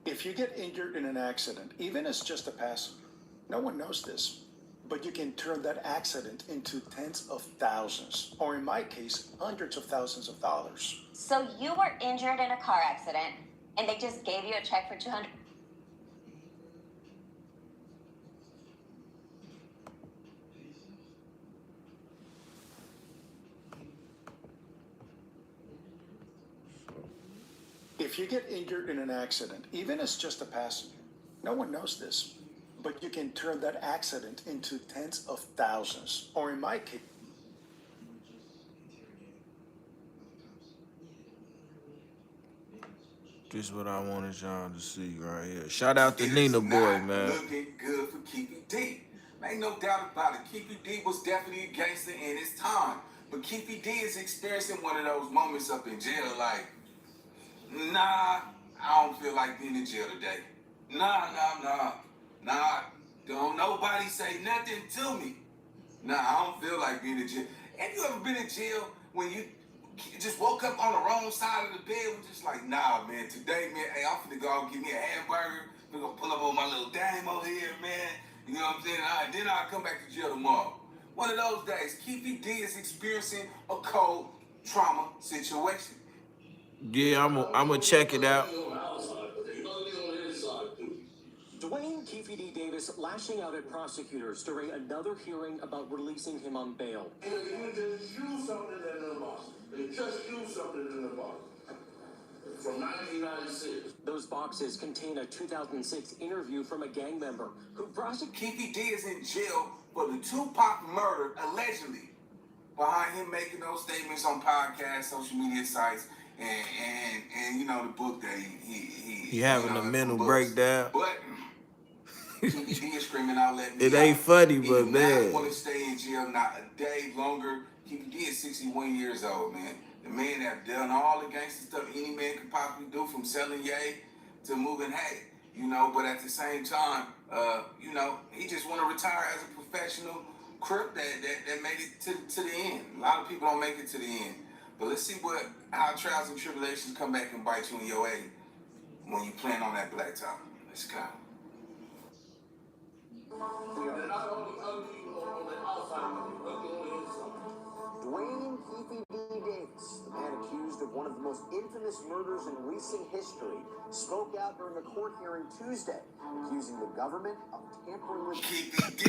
G: If you get injured in an accident, even as just a passenger, no one knows this, but you can turn that accident into tens of thousands, or in my case, hundreds of thousands of dollars.
H: So you were injured in a car accident, and they just gave you a check for $200.
G: If you get injured in an accident, even as just a passenger, no one knows this, but you can turn that accident into tens of thousands, or in my case,
A: This is what I wanted y'all to see right here. Shout out to Nina Boy, man.
I: Looking good for Keefe D. Ain't no doubt about it. Keefe D was definitely a gangster in his time. But Keefe D is experiencing one of those moments up in jail like, nah, I don't feel like being in jail today. Nah. Don't nobody say nothing to me. Nah, I don't feel like being in jail. Have you ever been in jail when you just woke up on the wrong side of the bed? We're just like, nah, man, today, man, hey, I'm finna go out and get me a hamburger. We're gonna pull up on my little dame over here, man. You know what I'm saying? Then I'll come back to jail tomorrow. One of those days, Keefe D is experiencing a cold trauma situation.
A: Yeah, I'm gonna check it out.
J: Dwayne Keefe D. Davis lashing out at prosecutors during another hearing about releasing him on bail.
K: You just use something in the box. They just use something in the box. From 1996.
J: Those boxes contain a 2006 interview from a gang member who prosecuted.
I: Keefe D is in jail for the Tupac murder, allegedly, behind him making those statements on podcasts, social media sites, and you know, the book that he
A: having a mental breakdown.
I: But Keefe D is screaming out, let me
A: It ain't
I: out.
A: funny, but
I: He
A: man.
I: want to stay in jail not a day longer. Keefe D is 61 years old, man. The man have done all the gangster stuff any man could possibly do, from selling yay to moving hay, you know. But at the same time, you know, he just want to retire as a professional crip that made it to the end. A lot of people don't make it to the end. But let's see how trials and tribulations come back and bite you in your egg when you playing on that black top. Let's go.
L: Dwayne Keefe D. Davis, the man accused of one of the most infamous murders in recent history, spoke out during a court hearing Tuesday, accusing the government of tampering with...
I: Keefe D.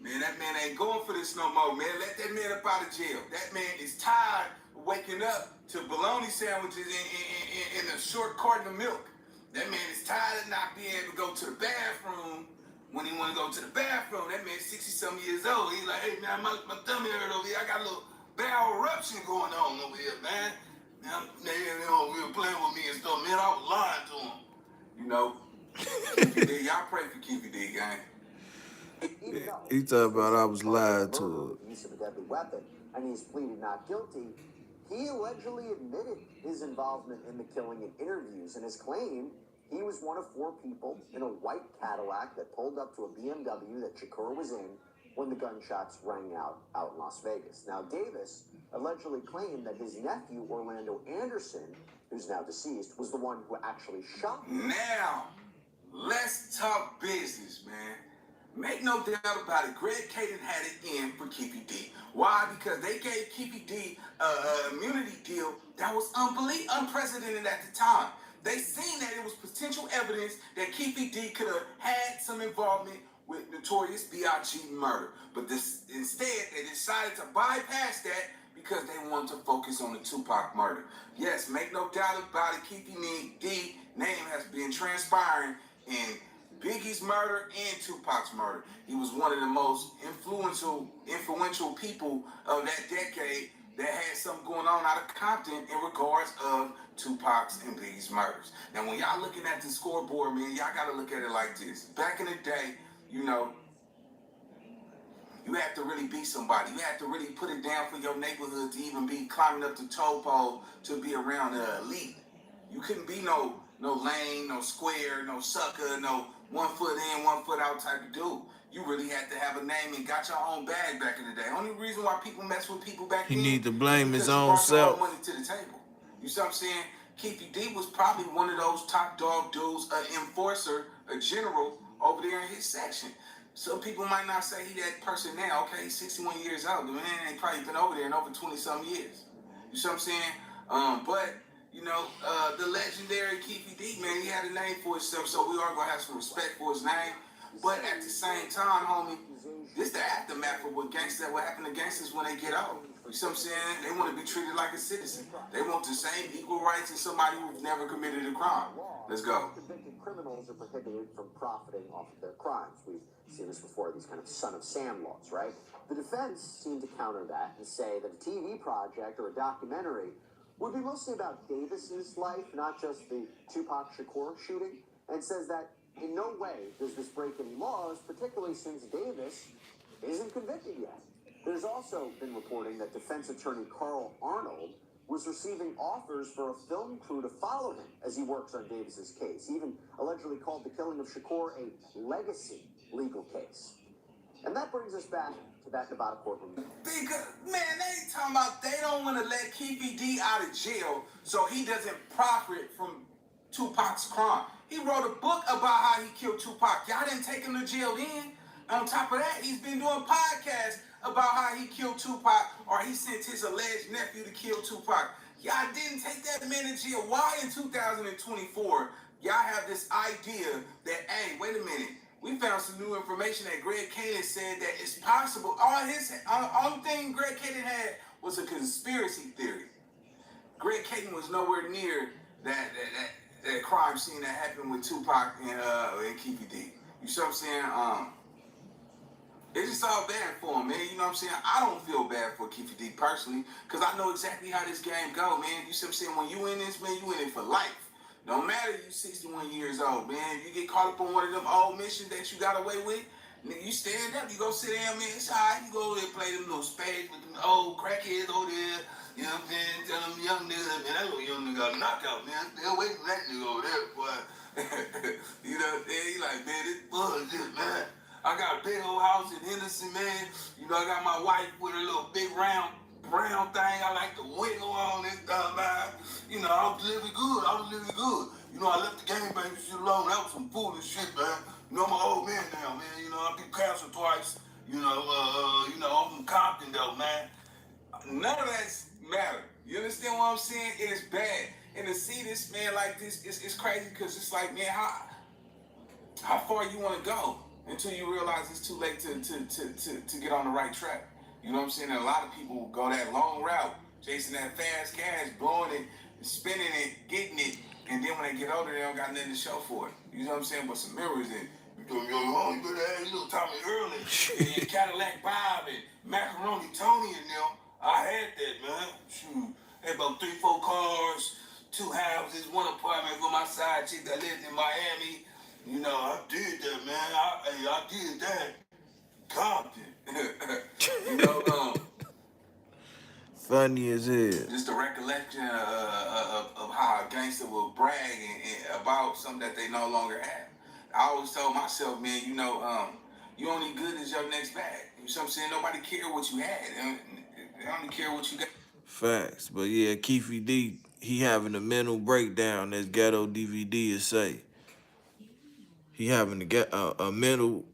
I: Man, that man ain't going for this no more, man. Let that man up out of jail. That man is tired of waking up to bologna sandwiches in a short carton of milk. That man is tired of not being able to go to the bathroom when he want to go to the bathroom. That man's 60-something years old. He's like, hey, man, my tummy hurt over here. I got a little bowel eruption going on over here, man. Now, they don't really playing with me and stuff. Man, I was lying to him. You know, Keefe D, y'all pray for Keefe D, gang.
A: He talking about I was lying to him.
L: Use of a deadly weapon, and he's pleaded not guilty. He allegedly admitted his involvement in the killing in interviews and has claimed he was one of 4 people in a white Cadillac that pulled up to a BMW that Shakur was in when the gunshots rang out in Las Vegas. Now, Davis allegedly claimed that his nephew, Orlando Anderson, who's now deceased, was the one who actually shot him.
I: Now, let's talk business, man. Make no doubt about it, Greg Caden had it in for Keefe D. Why? Because they gave Keefe D an immunity deal that was unprecedented at the time. They seen that it was potential evidence that Keefe D could have had some involvement with Notorious B.I.G. murder. But instead, they decided to bypass that because they wanted to focus on the Tupac murder. Yes, make no doubt about it, Keefe D name has been transpiring in Biggie's murder and Tupac's murder. He was one of the most influential people of that decade that had something going on out of Compton in regards of Tupac's and Biggie's murders. Now, when y'all looking at the scoreboard, man, y'all got to look at it like this. Back in the day, you know, you have to really be somebody. You have to really put it down for your neighborhood to even be climbing up the toll pole to be around the elite. You couldn't be no lame, no square, no sucker, no 1 foot in, 1 foot out type of dude. You really had to have a name and got your own bag back in the day. Only reason why people mess with people back then,
A: He need to blame his
I: because you
A: own
I: brought your
A: self.
I: money to the table. You see what I'm saying? Keefe D was probably one of those top dog dudes, an enforcer, a general over there in his section. Some people might not say he that person now. Okay, he's 61 years old. The man ain't probably been over there in over 20-some years. You see what I'm saying? But, you know, the legendary Keefe D, man, he had a name for himself, so we are going to have some respect for his name. But at the same time, homie, this the aftermath of what happened to gangsters when they get out. You see what I'm saying? They want to be treated like a citizen. They want the same equal rights as somebody who's never committed a crime. Let's go.
L: Convicted criminals are prohibited from profiting off of their crimes. We've seen this before, these kind of son of Sam laws, right? The defense seemed to counter that and say that a TV project or a documentary would be mostly about Davis's life, not just the Tupac Shakur shooting, and says that in no way does this break any laws, particularly since Davis isn't convicted yet. There's also been reporting that defense attorney Carl Arnold was receiving offers for a film crew to follow him as he works on Davis's case. He even allegedly called the killing of Shakur a legacy legal case. And that brings us back to that Nevada courtroom.
I: Because, man, they talking about they don't want to let Keefe D out of jail so he doesn't profit from Tupac's crime. He wrote a book about how he killed Tupac. Y'all didn't take him to jail then. On top of that, he's been doing podcasts about how he killed Tupac, or he sent his alleged nephew to kill Tupac. Y'all didn't take that man to jail. Why in 2024, y'all have this idea that, hey, wait a minute, we found some new information that Greg Caden said that it's possible. Only thing Greg Caden had was a conspiracy theory. Greg Caden was nowhere near that crime scene that happened with Tupac and Keefe D. You see what I'm saying? It's just all bad for him, man. You know what I'm saying? I don't feel bad for Keefe D personally, because I know exactly how this game go, man. You see what I'm saying? When you in this, man, you in it for life. Don't matter you 61 years old, man. You get caught up on one of them old missions that you got away with, nigga, you stand up, you go sit down, man. It's all right. You go over there and play them little spades with them old crackheads over there. You know what I'm saying? Tell them young niggas, man, that little young nigga got a knockout, man. Stay away from that nigga over there, boy. You know what I'm saying? He like, man, this bullshit, man. I got a big old house in Henderson, man. You know, I got my wife with a little big round brown thing. I like to wiggle on this stuff, man. You know, I was living good. You know, I left the game bang shit alone. That was some foolish shit, man. You know, I'm an old man now, man. You know, I've been cancer twice. You know, I'm from Compton, though, man. None of that's matter. You understand what I'm saying? It is bad. And to see this man like this, it's crazy, because it's like, man, how far you want to go until you realize it's too late to get on the right track. You know what I'm saying? And a lot of people go that long route, chasing that fast cash, blowing it, spending it, getting it, and then when they get older, they don't got nothing to show for it. You know what I'm saying? But some mirrors in. You better have your little Tommy Early, and your Cadillac Bob, and Macaroni Tony and them. I had that, man. Shoot. Had about 3-4 cars, 2 houses, 1 apartment with my side chick that lived in Miami. You know, I did that, man. I did that. Compton. You know,
A: Funny as hell.
I: just a recollection of how a gangster will brag about something that they no longer have. I always told myself, man, you know, you only good as your next bag. You know what I'm saying? Nobody care what you had. They only care what you got.
A: Facts. But yeah, Keefe D, he having a mental breakdown, as Ghetto DVD is say. He having to get a mental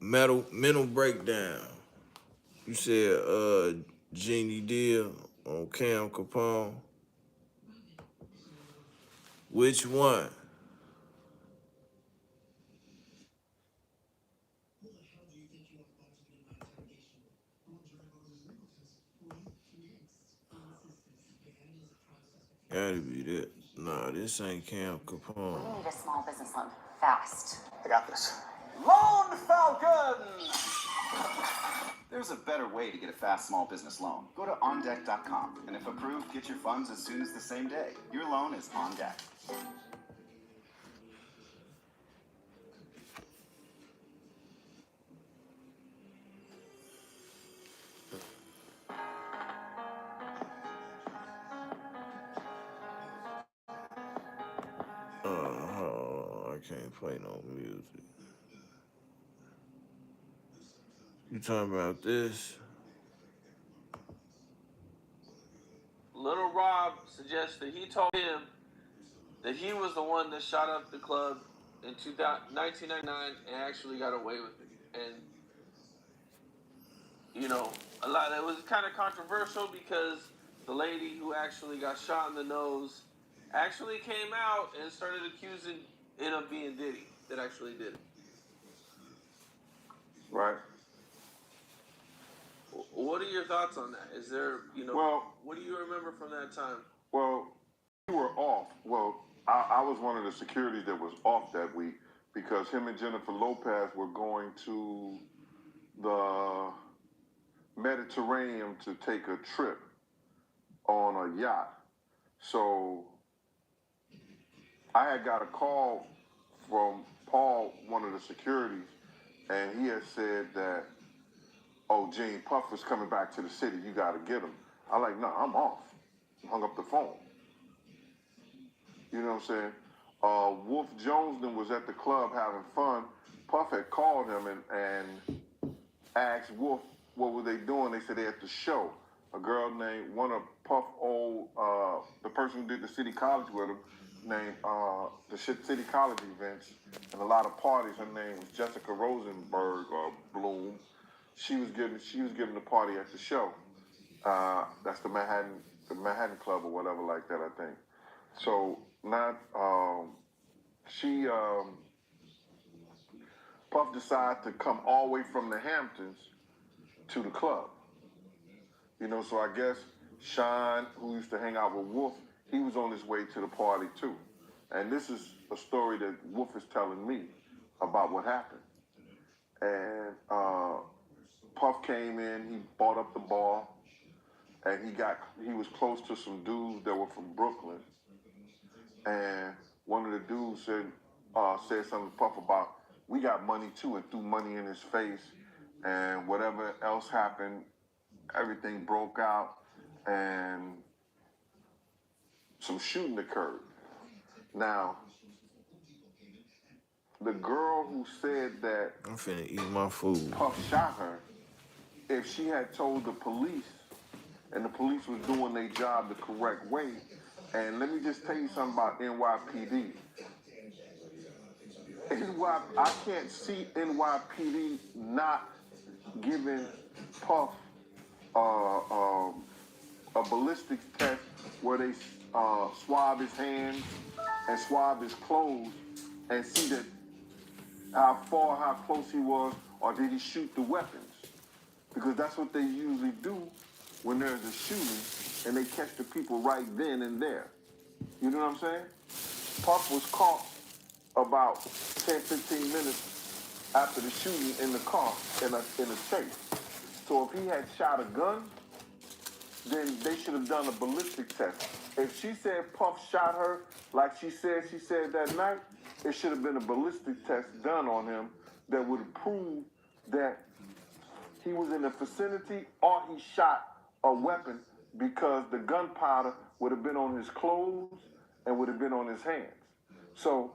A: breakdown. You said Jeannie Deal on Cam Capone. Which one? Gotta be that. Nah, this ain't Cam Capone.
C: We need a small business loan fast.
L: I got this.
M: Loan Falcon! There's a better way to get a fast small business loan. Go to ondeck.com, and if approved, get your funds as soon as the same day. Your loan is on deck.
A: I can't play no music. You talking about this?
N: Little Rob suggested he told him that he was the one that shot up the club in 1999 and actually got away with it. And, you know, it was kind of controversial because the lady who actually got shot in the nose actually came out and started accusing it of being Diddy that actually did it.
M: Right.
N: What are your thoughts on that? Is there,
O: Well,
N: what do you remember from that time?
O: well, we were off. Well, I was one of the securities that was off that week because him and Jennifer Lopez were going to the Mediterranean to take a trip on a yacht. So I had got a call from Paul, one of the securities, and he had said that, oh, Gene, Puff is coming back to the city. You got to get him. I'm like, no, I'm off. Hung up the phone. You know what I'm saying? Wolf Jones then was at the club having fun. Puff had called him and asked Wolf what were they doing. They said they at the show. A girl named, one of Puff old, the person who did the city college with him, named the city college events and a lot of parties. Her name was Jessica Rosenberg or Bloom. She was giving the party at the show. That's the Manhattan Club or whatever like that, I think. So Puff decided to come all the way from the Hamptons to the club. You know, so I guess Sean, who used to hang out with Wolf, he was on his way to the party too. And this is a story that Wolf is telling me about what happened. And Puff came in, he bought up the bar, and he was close to some dudes that were from Brooklyn. And one of the dudes said something to Puff about, we got money too, and threw money in his face. And whatever else happened, everything broke out, and some shooting occurred. Now, the girl who said that
A: I'm finna eat my food.
O: Puff shot her, if she had told the police, and the police was doing their job the correct way, and let me just tell you something about NYPD. I can't see NYPD not giving Puff a ballistics test where they swab his hands and swab his clothes and see that how close he was, or did he shoot the weapons? Because that's what they usually do when there's a shooting and they catch the people right then and there. You know what I'm saying? Puff was caught about 10, 15 minutes after the shooting in the car in a chase. So if he had shot a gun, then they should have done a ballistic test. If she said Puff shot her like she said that night, it should have been a ballistic test done on him that would have proved that he was in the vicinity or he shot a weapon, because the gunpowder would have been on his clothes and would have been on his hands. So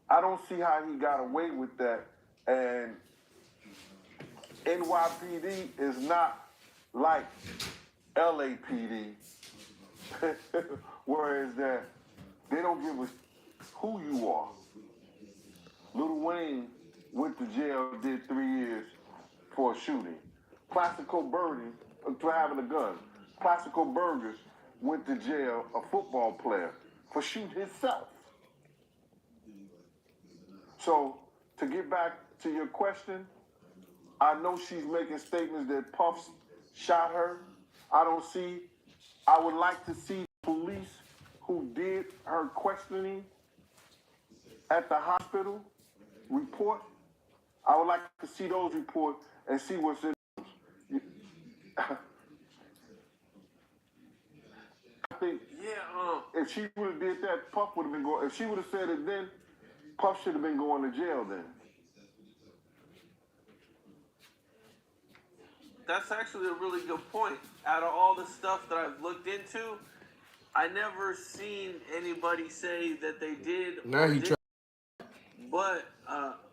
O: I don't see how he got away with that. And NYPD is not like LAPD, whereas that they don't give a who you are. Lil Wayne went to jail, did 3 years for a shooting. Plaxico Burton, for having a gun. Plaxico Burgers went to jail, a football player, for shooting himself. So, to get back to your question, I know she's making statements that Puff shot her. I would like to see police who did her questioning at the hospital report. I would like to see those reports and see what's in those. I think if she would have did that, Puff would have been going. If she would have said it then, Puff should have been going to jail then.
N: That's actually a really good point. Out of all the stuff that I've looked into, I never seen anybody say that they did.
A: Now he try.
N: But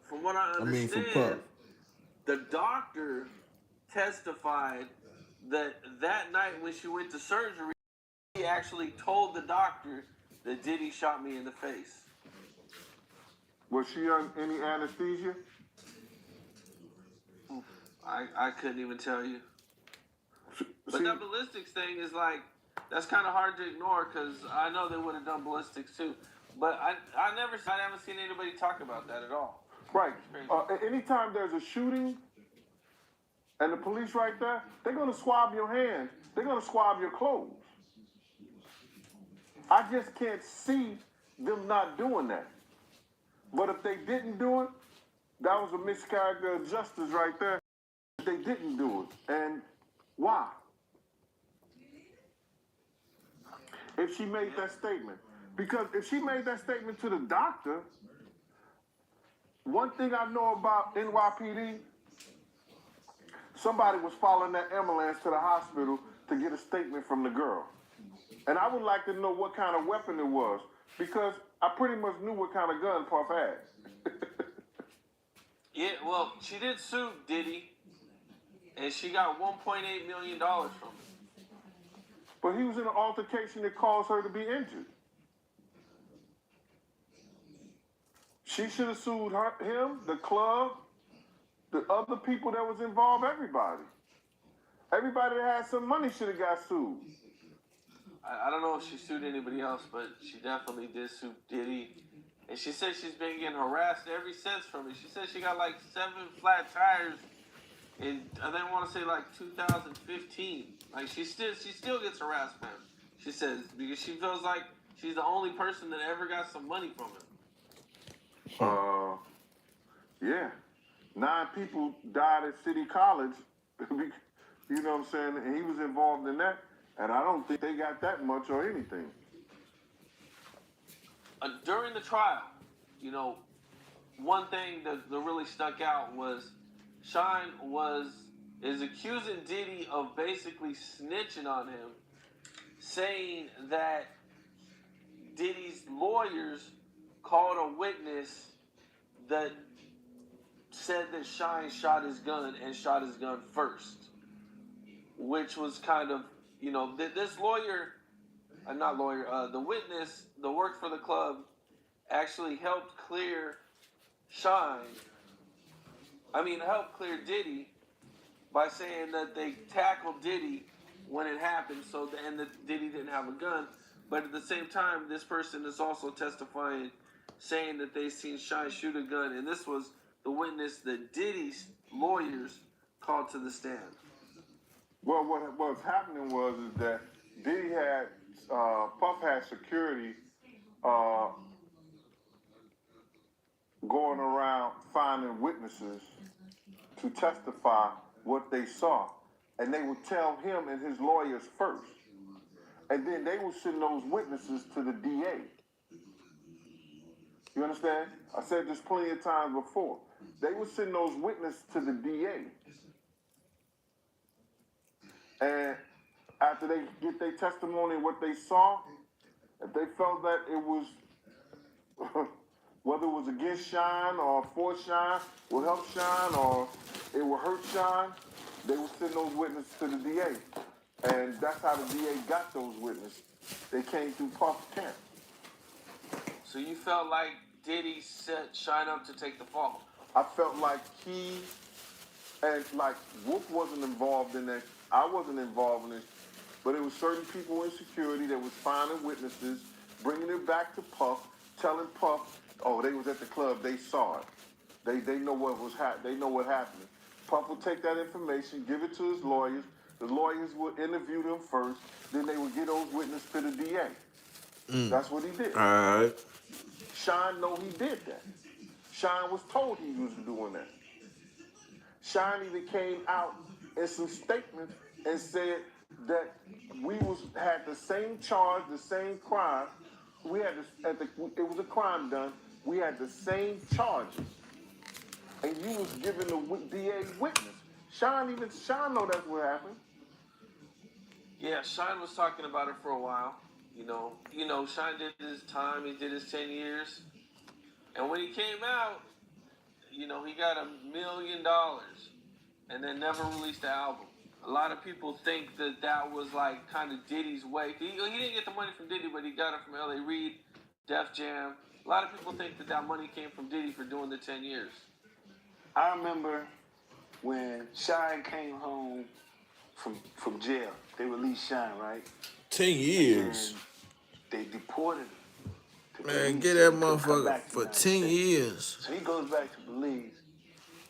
N: from what I understand,
A: for Puff.
N: the doctor testified that night when she went to surgery, he actually told the doctor that Diddy shot me in the face.
O: Was she on any anesthesia?
N: I couldn't even tell you. But that ballistics thing is like, that's kind of hard to ignore, because I know they would have done ballistics too. But I haven't seen anybody talk about that at all.
O: Right. Anytime there's a shooting, and the police right there, they're going to swab your hands. They're going to swab your clothes. I just can't see them not doing that. But if they didn't do it, that was a miscarriage of justice right there. They didn't do it. And why? If she made that statement. Because if she made that statement to the doctor, one thing I know about NYPD, somebody was following that ambulance to the hospital to get a statement from the girl. And I would like to know what kind of weapon it was, because I pretty much knew what kind of gun Puff had.
N: Yeah, well, she did sue Diddy, and she got $1.8 million from it.
O: But he was in an altercation that caused her to be injured. She should have sued him, the club, the other people that was involved, everybody. Everybody that had some money should have got sued.
N: I don't know if she sued anybody else, but she definitely did sue Diddy. And she said she's been getting harassed ever since from it. She said she got like 7 flat tires in, I didn't want to say like 2015. Like she still gets harassed, man. She says, because she feels like she's the only person that ever got some money from him.
O: Yeah. 9 people died at City College. You know what I'm saying? And he was involved in that. And I don't think they got that much or anything.
N: During the trial, you know, one thing that really stuck out was Shine is accusing Diddy of basically snitching on him, saying that Diddy's lawyers called a witness that said that Shine shot his gun and shot his gun first, which was kind of, you know, this lawyer, the witness that worked for the club actually helped clear Diddy by saying that they tackled Diddy when it happened, and that Diddy didn't have a gun. But at the same time, this person is also testifying, saying that they seen Shine shoot a gun, and this was the witness that Diddy's lawyers called to the stand.
O: Well, what was happening was that Diddy had, Puff had security going around finding witnesses to testify what they saw. And they would tell him and his lawyers first. And then they would send those witnesses to the DA. You understand? I said this plenty of times before. They would send those witnesses to the DA. And after they get their testimony and what they saw, if they felt that it was, whether it was against Shine or for Shine, will help Shine or it will hurt Shine, they would send those witnesses to the DA. And that's how the DA got those witnesses. They came through Puff's camp.
N: So you felt like Diddy set Shine up to take the fall?
O: I felt like he, and like Wolf wasn't involved in that. I wasn't involved in this, but it was certain people in security that was finding witnesses, bringing it back to Puff, telling Puff, oh, they was at the club, they saw it. They know what was they know what happened. Puff would take that information, give it to his lawyers. The lawyers would interview them first, then they would get those witnesses to the DA. That's what he did.
A: All right.
O: Shine know he did that. Shine was told he was doing that. Shine even came out in some statements and said that we had the same charge, the same crime. We had it was a crime done. We had the same charges, and you was giving the DA witness. Shine know that's what happened.
N: Yeah, Shine was talking about it for a while. You know, Shine did his time. He did his 10 years, and when he came out, you know, he got $1 million, and then never released the album. A lot of people think that was like kind of Diddy's way. He didn't get the money from Diddy, but he got it from L.A. Reid, Def Jam. A lot of people think that money came from Diddy for doing the 10 years.
P: I remember when Shine came home from jail. They released Shine, right?
A: 10 years.
P: They deported him.
A: Man, get that motherfucker for 10 years.
P: So he goes back to Belize,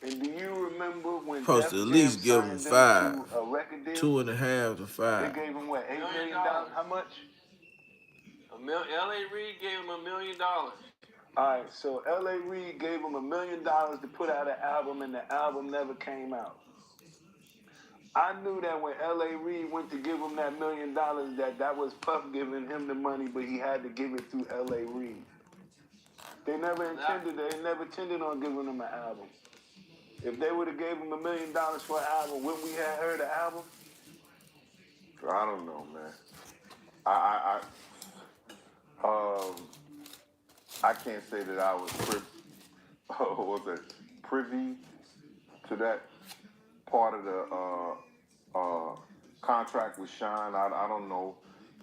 O: And do you remember when
A: Supposed
O: Def
A: to at
O: Jam
A: least give him
O: signed them
A: 5,
O: to a record deal?
A: 2.5 to
O: They
A: 5.
O: gave him what, $8 million? How much?
N: L.A. Reid gave him $1 million.
O: Alright, so L.A. Reid gave him $1 million to put out an album, and the album never came out. I knew that when L.A. Reid went to give him that $1 million, that was Puff giving him the money, but he had to give it through L.A. Reid. They never intended on giving him an album. If they would have gave him $1 million for an album, wouldn't we have heard the album?
Q: I don't know, man. I can't say that I was privy to that part of the contract with Shine. I don't know,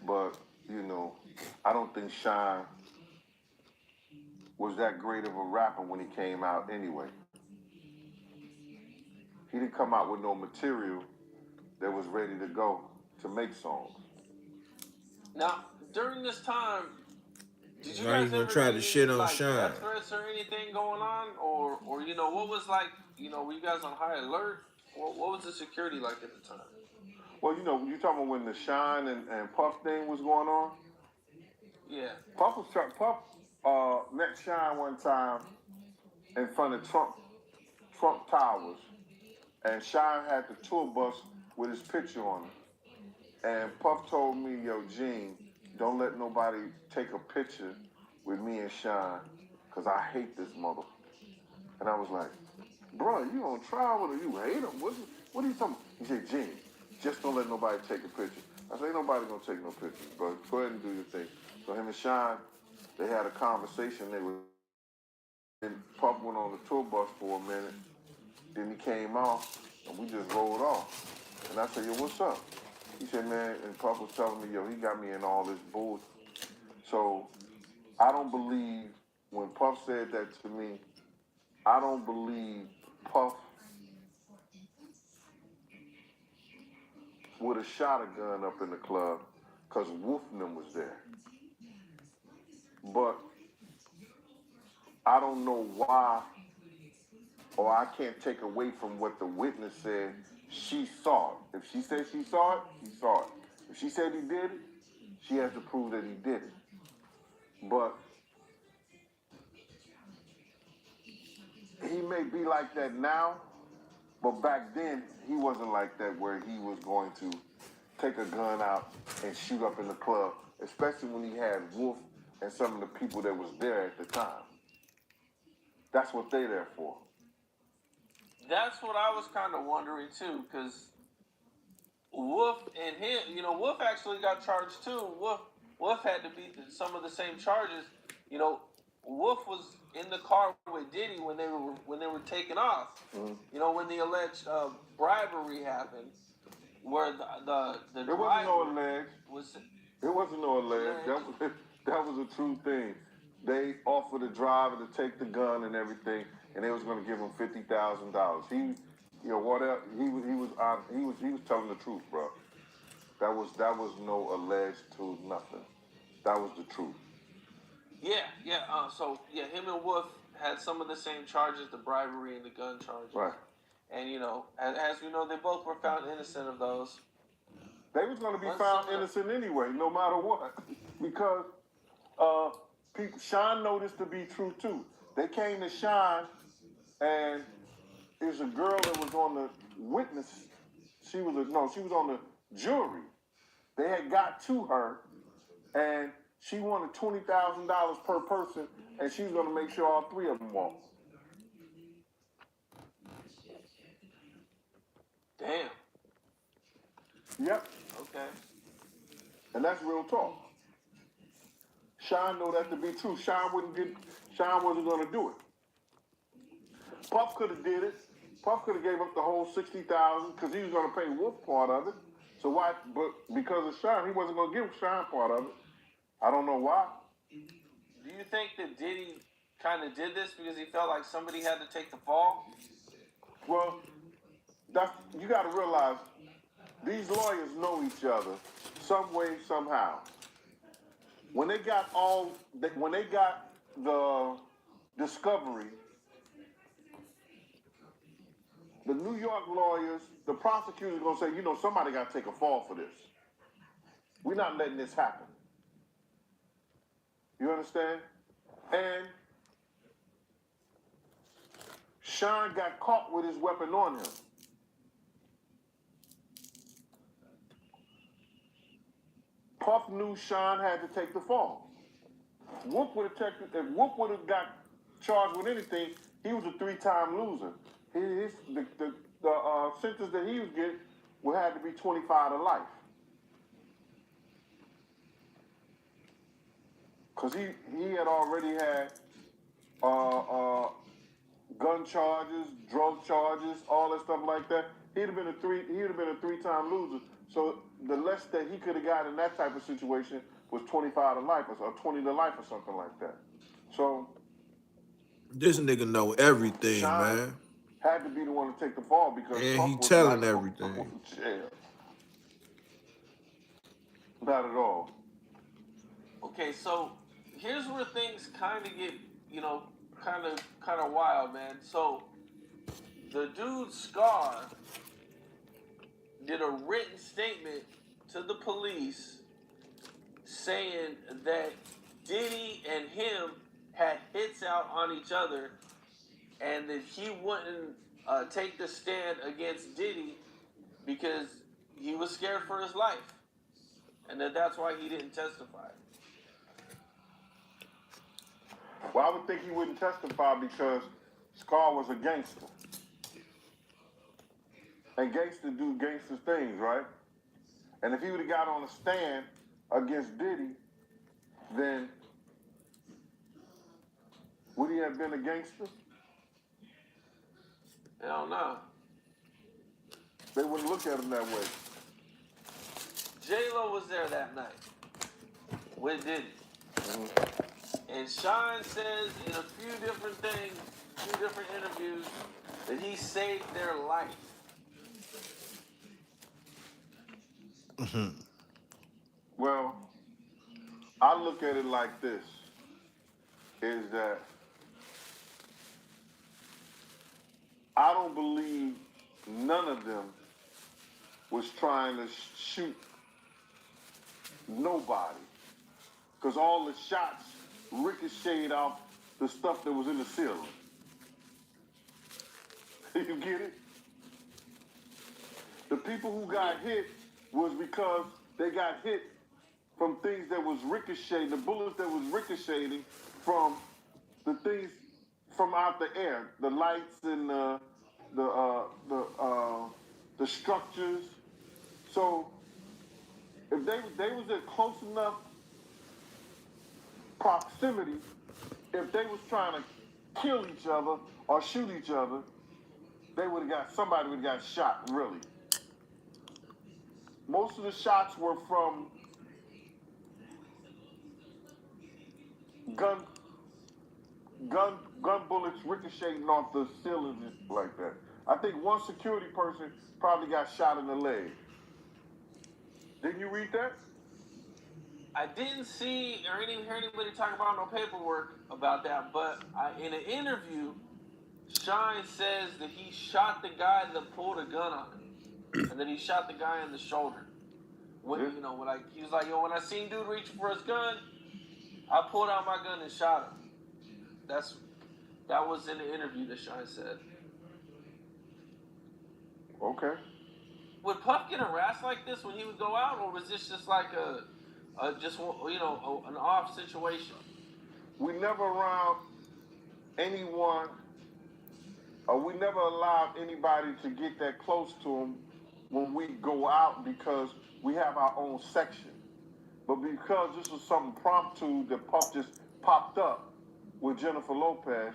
Q: but you know, I don't think Shine was that great of a rapper when he came out anyway. He didn't come out with no material that was ready to go to make songs.
N: Now, during this time, did you
A: Not
N: guys
A: even
N: ever
A: try
N: get
A: to
N: any
A: shit on
N: like
A: Shine.
N: death threats or anything going on, or what was like? Were you guys on high alert? What was the security like at the time?
Q: Well, you talking about when the Shine and Puff thing was going on?
N: Yeah.
Q: Puff met Shine one time in front of Trump Towers, and Shine had the tour bus with his picture on it. And Puff told me, yo, Gene, don't let nobody take a picture with me and Shine, because I hate this mother. And I was like, bro, you on trial with him? You hate him? What are you talking about? He said, Gene, just don't let nobody take a picture. I said, ain't nobody gonna take no pictures, bro. Go ahead and do your thing. So him and Shine, they had a conversation. And Puff went on the tour bus for a minute. Then he came off, and we just rolled off. And I said, yo, what's up? He said, man, and Puff was telling me, yo, he got me in all this bullshit. So I don't believe, when Puff said that to me, I don't believe Puff would have shot a gun up in the club because Wolfman was there. But I don't know why, or I can't take away from what the witness said. She saw it. If she said she saw it, she saw it. If she said he did it, she has to prove that he did it. But he may be like that now, but back then he wasn't like that, where he was going to take a gun out and shoot up in the club, especially when he had Wolf and some of the people that was there at the time. That's what they're there for.
N: That's what I was kind of wondering too, because Wolf and him, Wolf actually got charged too. Wolf had to beat some of the same charges. Wolf was in the car with Diddy when they were taking off.
Q: Mm-hmm.
N: When the alleged bribery happened, where the
Q: It wasn't no alleged. It wasn't no alleged.
N: Alleged.
Q: That was a true thing. They offered the driver to take the gun and everything, and they was going to give him $50,000. He was telling the truth, bro. That was no alleged to nothing. That was the truth.
N: Yeah. Him and Wolf had some of the same charges, the bribery and the gun charges.
Q: Right.
N: And as we know, they both were found innocent of those.
Q: They was going to be found innocent anyway, no matter what, because Shine know this to be true too. They came to Shine, and there's a girl that was on the witness. She was on the jury. They had got to her, and she wanted $20,000 per person, and she was going to make sure all three of them walked.
N: Damn.
Q: Yep.
N: Okay.
Q: And that's real talk. Shine know that to be true. Shine wasn't going to do it. Puff could have did it. Puff could have gave up the whole $60,000 because he was going to pay Wolf part of it. So why? But because of Shine, he wasn't going to give Shine part of it. I don't know why.
N: Do you think that Diddy kind of did this because he felt like somebody had to take the fall?
Q: Well, you got to realize these lawyers know each other some way, somehow. When they got the discovery,
O: the New York lawyers, the prosecutor's gonna say, you know, somebody gotta take a fall for this. We're not letting this happen. You understand? And Sean got caught with his weapon on him. Puff knew Sean had to take the fall. Whoop would have if Whoop would have got charged with anything, he was a 3-time loser. The sentence that he was getting would have to be 25 to life. Because he had already had gun charges, drug charges, all that stuff like that. He'd have been a 3-time loser. So the less that he could have got in that type of situation was 25 to life or 20 to life or something like that. So
A: This nigga know everything,
O: Sean
A: man.
O: had to be the one to take the fall because
A: And
O: Puff
A: he
O: was
A: telling
O: not
A: everything.
O: going to jail. Not at all.
N: Okay, so here's where things kind of get, you know, kind of wild, man. So the dude Scar did a written statement to the police saying that Diddy and him had hits out on each other and that he wouldn't take the stand against Diddy because he was scared for his life, and that's why he didn't testify.
O: Well, I would think he wouldn't testify because Scar was a gangster. And gangsters do gangster things, right? And if he would have got on a stand against Diddy, then would he have been a gangster?
N: Hell no.
O: They wouldn't look at him that way.
N: J-Lo was there that night with Diddy. And Sean says in a few different things, few different interviews, that he saved their life.
O: Well, I look at it like this, is that I don't believe none of them was trying to shoot nobody. Because all the shots ricocheted off the stuff that was in the ceiling. You get it? The people who got hit was because they got hit from things that was ricocheting, the bullets that was ricocheting from the things from out the air, the lights and the structures. So if they was at close enough proximity, if they was trying to kill each other or shoot each other, somebody would have got shot, really. Most of the shots were from gun bullets ricocheting off the ceilings and like that. I think one security person probably got shot in the leg. Didn't you read that?
N: I didn't see or didn't hear anybody talk about no paperwork about that, but in an interview, Sean says that he shot the guy that pulled a gun on him, and then he shot the guy in the shoulder. When he was like, yo, when I seen dude reaching for his gun, I pulled out my gun and shot him. That was in the interview that Sean said.
O: Okay.
N: Would Puff get harassed like this when he would go out, or was this just like an off situation?
O: We never allowed anyone, or we never allowed anybody to get that close to him when we go out because we have our own section. But because this was something impromptu that Puff just popped up with Jennifer Lopez,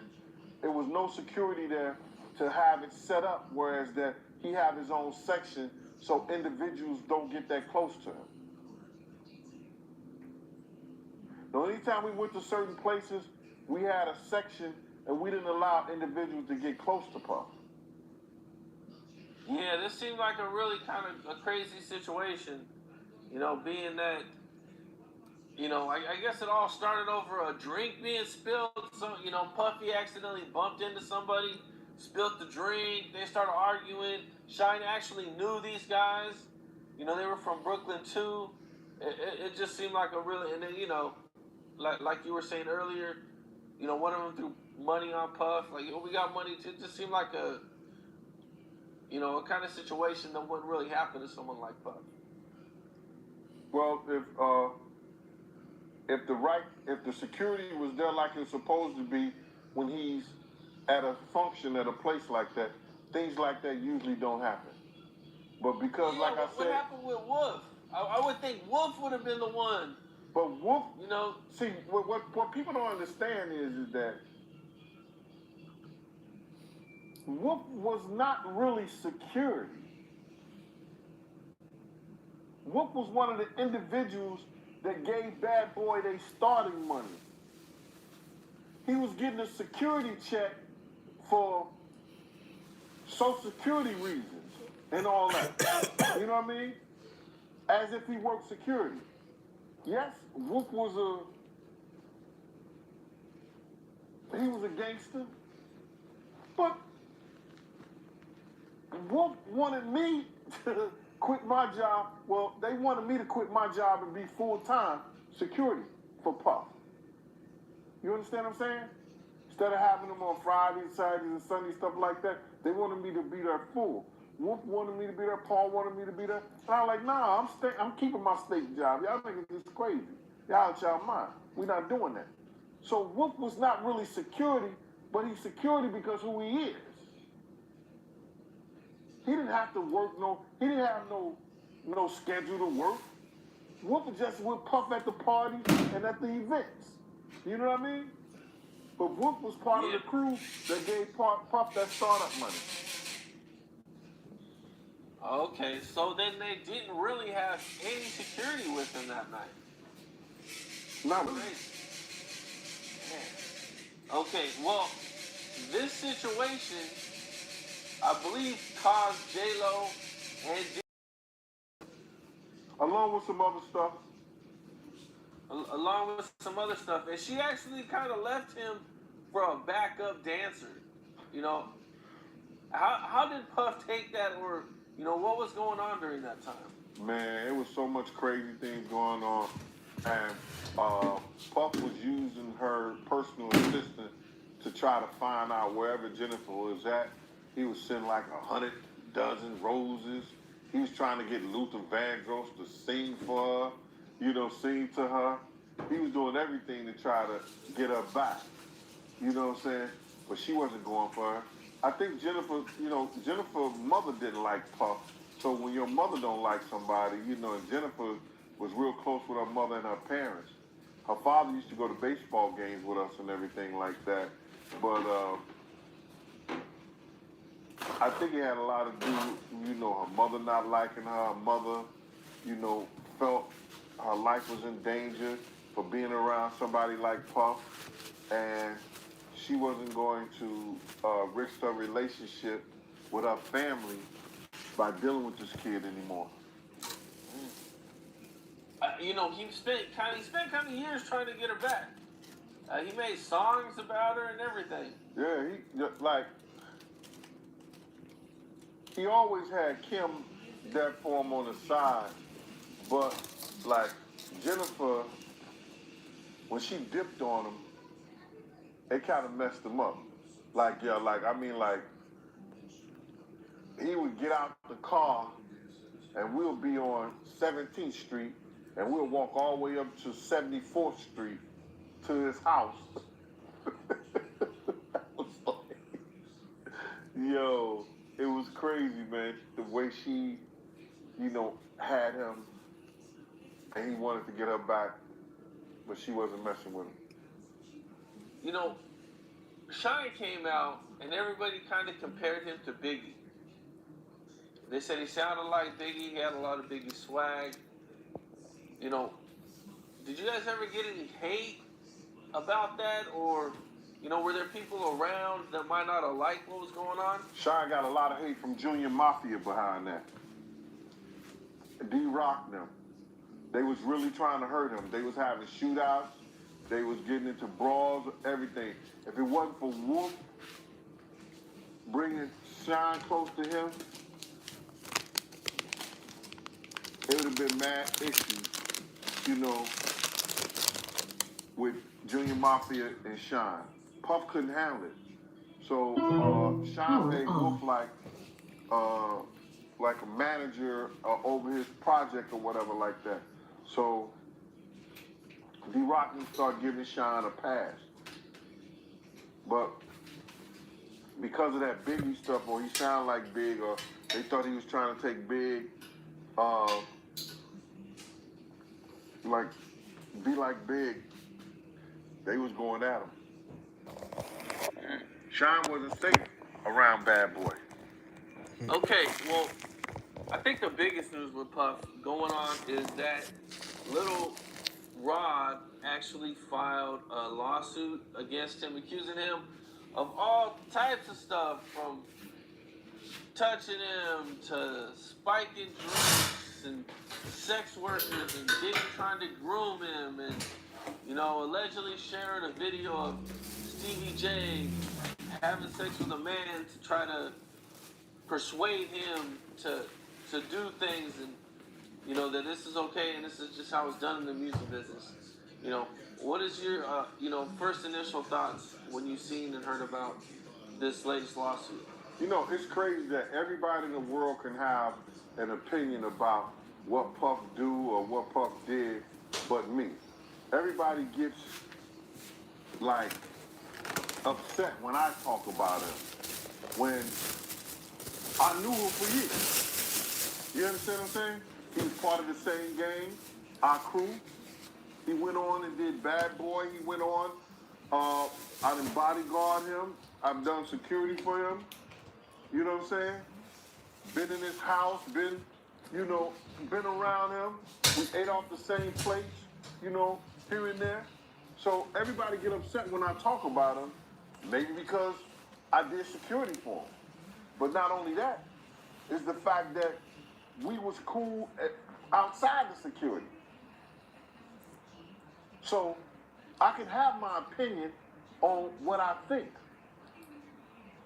O: there was no security there to have it set up, whereas that he have his own section so individuals don't get that close to him. The only time we went to certain places, we had a section and we didn't allow individuals to get close to Puff.
N: Yeah, this seemed like a really kind of a crazy situation, being that, I guess it all started over a drink being spilled. So, Puffy accidentally bumped into somebody. spilt the drink. They started arguing. Shine actually knew these guys. You know, they were from Brooklyn too. It just seemed like a really, and then, you know, like you were saying earlier, you know, one of them threw money on Puff. Like, oh, we got money. It just seemed like a, you know, a kind of situation that wouldn't really happen to someone like Puff.
O: Well, if the security was there like it's supposed to be when he's at a function at a place like that, things like that usually don't happen. But because,
N: Yeah,
O: like I said,
N: what happened with Wolf? I would think Wolf would have been the one.
O: But Wolf,
N: you know,
O: see what people don't understand is that Wolf was not really security. Wolf was one of the individuals that gave Bad Boy their starting money. He was getting a security check for Social Security reasons and all that. You know what I mean? As if he worked security. Yes, Wolf was a gangster, but Wolf wanted me to quit my job. Well, they wanted me to quit my job and be full-time security for Puff. You understand what I'm saying? Instead of having them on Fridays, Saturdays, and Sundays, stuff like that, they wanted me to be there full. Wolf wanted me to be there. Paul wanted me to be there. And I was like, nah, I'm keeping my state job. Y'all niggas is crazy. Y'all out y'all mind. We're not doing that. So Wolf was not really security, but he's security because who he is. He didn't have to work he didn't have no schedule to work. Wolf was just with Puff at the parties and at the events. You know what I mean? But Wolf was part of the crew that gave Puff that startup money.
N: Okay, so then they didn't really have any security with him that night.
O: Not really.
N: Okay, well, this situation, I believe, caused J-Lo and
O: along with some other stuff.
N: Along with some other stuff. And she actually kind of left him for a backup dancer. You know, how did Puff take that, or, you know, what was going on during that time?
O: Man, it was so much crazy things going on. And Puff was using her personal assistant to try to find out wherever Jennifer was at. He was sending like 100 dozen roses. He was trying to get Luther Vandross to sing for her, you know, sing to her. He was doing everything to try to get her back. You know what I'm saying? But she wasn't going for her. I think Jennifer's mother didn't like Puff. So when your mother don't like somebody, you know, and Jennifer was real close with her mother and her parents. Her father used to go to baseball games with us and everything like that. But I think it had a lot to do with, you know, her mother not liking her. Her mother, you know, felt her life was in danger for being around somebody like Puff. And she wasn't going to risk her relationship with her family by dealing with this kid anymore.
N: You know, he spent kind of years trying to get her back. He made songs about her and everything.
O: Yeah, he always had Kim there for him on the side, but like Jennifer, when she dipped on him, it kind of messed him up. He would get out the car and we'll be on 17th Street and we'll walk all the way up to 74th Street to his house. Yo, it was crazy, man. The way she, you know, had him and he wanted to get her back, but she wasn't messing with him.
N: You know, Shine came out and everybody kind of compared him to Biggie. They said he sounded like Biggie, he had a lot of Biggie swag. You know, did you guys ever get any hate about that? Or, you know, were there people around that might not have liked what was going on?
O: Shine got a lot of hate from Junior Mafia behind that. D-Rock them. They was really trying to hurt him. They was having shootouts. They was getting into brawls, everything. If it wasn't for Wolf bringing Shine close to him, it would have been mad issues, you know, with Junior Mafia and Shine. Puff couldn't handle it. So Shine made Wolf like a manager over his project or whatever like that. So D-Rock started giving Shine a pass. But because of that Biggie stuff, or he sounded like Big, or they thought he was trying to take Big, like, be like Big, they was going at him. Shine wasn't safe around Bad Boy.
N: Okay, well, I think the biggest news with Puff going on is that Little Rod actually filed a lawsuit against him, accusing him of all types of stuff, from touching him to spiking drinks and sex workers, and Diddy trying to groom him, and, you know, allegedly sharing a video of Stevie J having sex with a man to try to persuade him to do things, and, you know, that this is okay and this is just how it's done in the music business. You know, what is your first initial thoughts when you've seen and heard about this latest lawsuit?
O: You know, it's crazy that everybody in the world can have an opinion about what Puff do or what Puff did, but me. Everybody gets, like, upset when I talk about him, when I knew him for years. You understand what I'm saying? He was part of the same game, our crew. He went on and did Bad Boy. He went on. I done bodyguard him. I've done security for him. You know what I'm saying? Been in his house, been around him. We ate off the same plates, you know, here and there. So everybody get upset when I talk about him, maybe because I did security for him. But not only that, is the fact that we was cool outside the security. So I can have my opinion on what I think.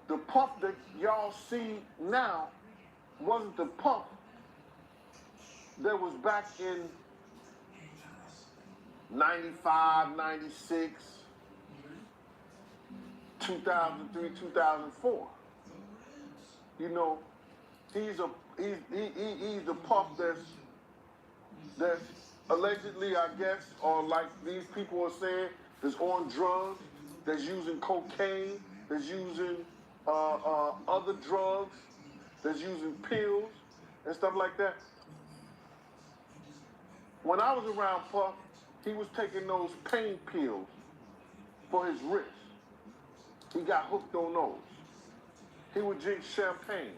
O: The Puff that y'all see now wasn't the Puff that was back in 95, 96, 2003, 2004. You know, he's the Puff that's allegedly, I guess, or like these people are saying, that's on drugs, that's using cocaine, that's using other drugs, that's using pills and stuff like that. When I was around Puff, he was taking those pain pills for his wrist. He got hooked on those. He would drink champagne.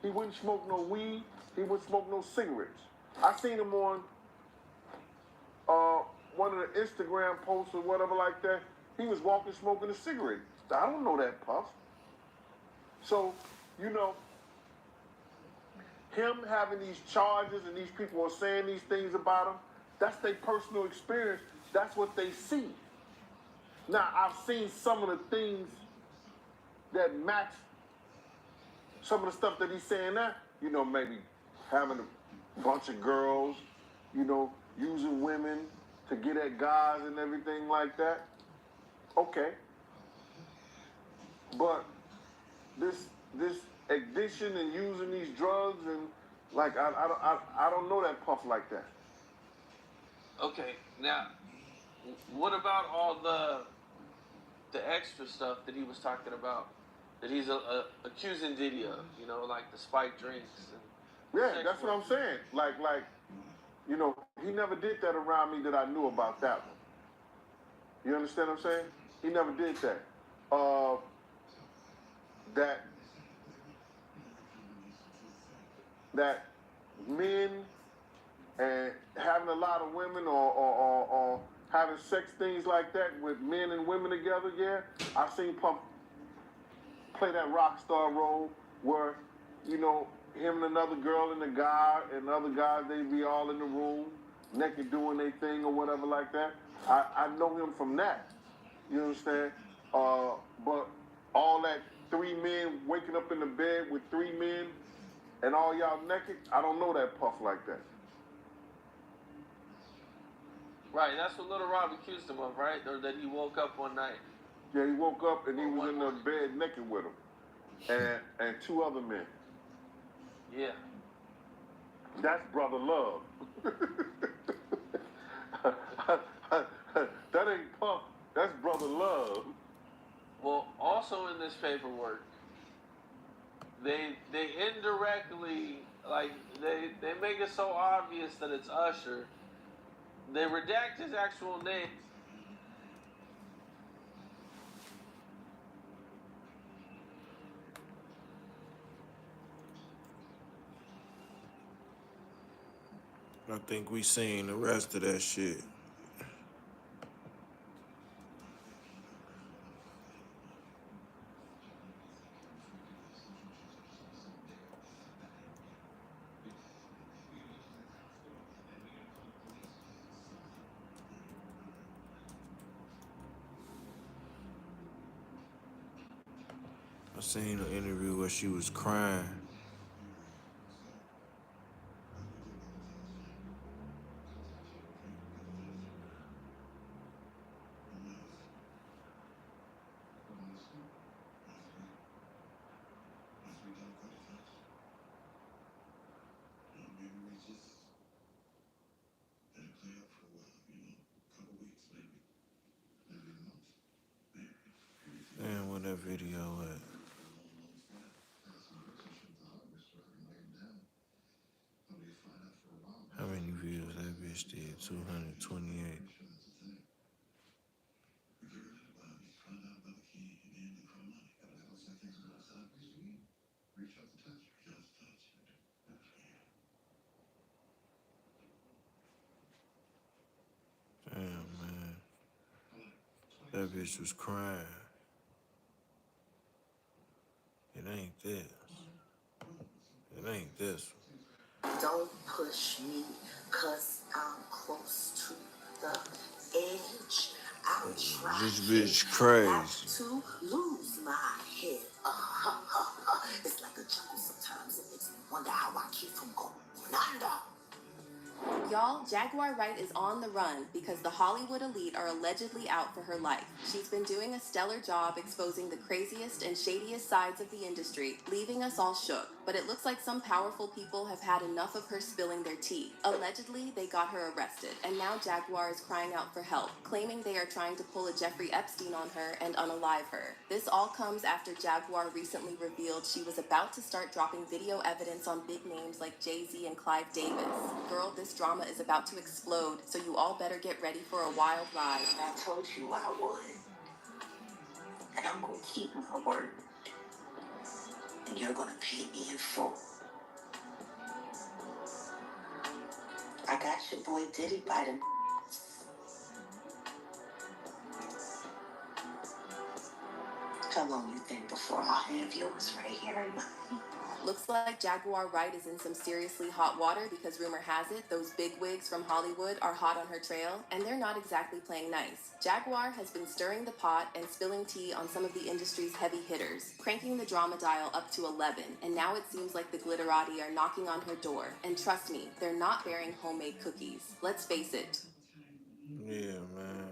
O: He wouldn't smoke no weed. He wouldn't smoke no cigarettes. I seen him on one of the Instagram posts or whatever like that. He was walking smoking a cigarette. I don't know that Puff. So, you know, him having these charges and these people are saying these things about him, that's their personal experience. That's what they see. Now, I've seen some of the things that match some of the stuff that he's saying now. You know, maybe having a bunch of girls, you know, using women to get at guys and everything like that. Okay. But this addiction and using these drugs and like I don't know that Puff like that.
N: Okay, now what about all the extra stuff that he was talking about, that he's accusing Diddy of? You know, like the spiked drinks. And
O: yeah, that's what I'm saying. Like, you know, he never did that around me that I knew about that one. You understand what I'm saying? He never did that. That men and having a lot of women or having sex things like that with men and women together, yeah. I've seen Puff play that rock star role where, you know, him and another girl and a guy and other guys, they be all in the room, naked doing their thing or whatever like that. I know him from that. You understand? But all that 3 men waking up in the bed with 3 men and all y'all naked. I don't know that Puff like that.
N: Right, that's what Little Rob accused him of, right? Or that he woke up one night.
O: Yeah, he woke up and he was in the bed naked with him. And 2 other men.
N: Yeah.
O: That's brother love. That ain't Puff. That's brother love.
N: Well, also in this paperwork, they indirectly, like, they make it so obvious that it's Usher. They redact his actual name.
A: I think we seen the rest of that shit. I seen an interview where she was crying. Damn, where that video at? How many views that bitch did? 228. Damn, man. That bitch was crying. It ain't this. It ain't this.
R: Don't push me, cause I'm close to the edge. I'm trying
A: This bitch crazy.
R: not to lose my head. It's like a jungle sometimes. It makes me wonder how I keep from going under.
C: Y'all, Jaguar Wright is on the run because the Hollywood elite are allegedly out for her life. She's been doing a stellar job exposing the craziest and shadiest sides of the industry, leaving us all shook. But it looks like some powerful people have had enough of her spilling their tea. Allegedly, they got her arrested, and now Jaguar is crying out for help, claiming they are trying to pull a Jeffrey Epstein on her and unalive her. This all comes after Jaguar recently revealed she was about to start dropping video evidence on big names like Jay-Z and Clive Davis. Girl, this drama is about to explode, so you all better get ready for a wild ride.
R: I told you I would. And I'm gonna keep my word. And you're gonna pay me in full. I got your boy Diddy by the... How long you think before I'll have yours right here in mine?
C: Looks like Jaguar Wright is in some seriously hot water because rumor has it those bigwigs from Hollywood are hot on her trail, and they're not exactly playing nice. Jaguar has been stirring the pot and spilling tea on some of the industry's heavy hitters, cranking the drama dial up to 11, and now it seems like the glitterati are knocking on her door. And trust me, they're not bearing homemade cookies. Let's face it.
A: Yeah, man.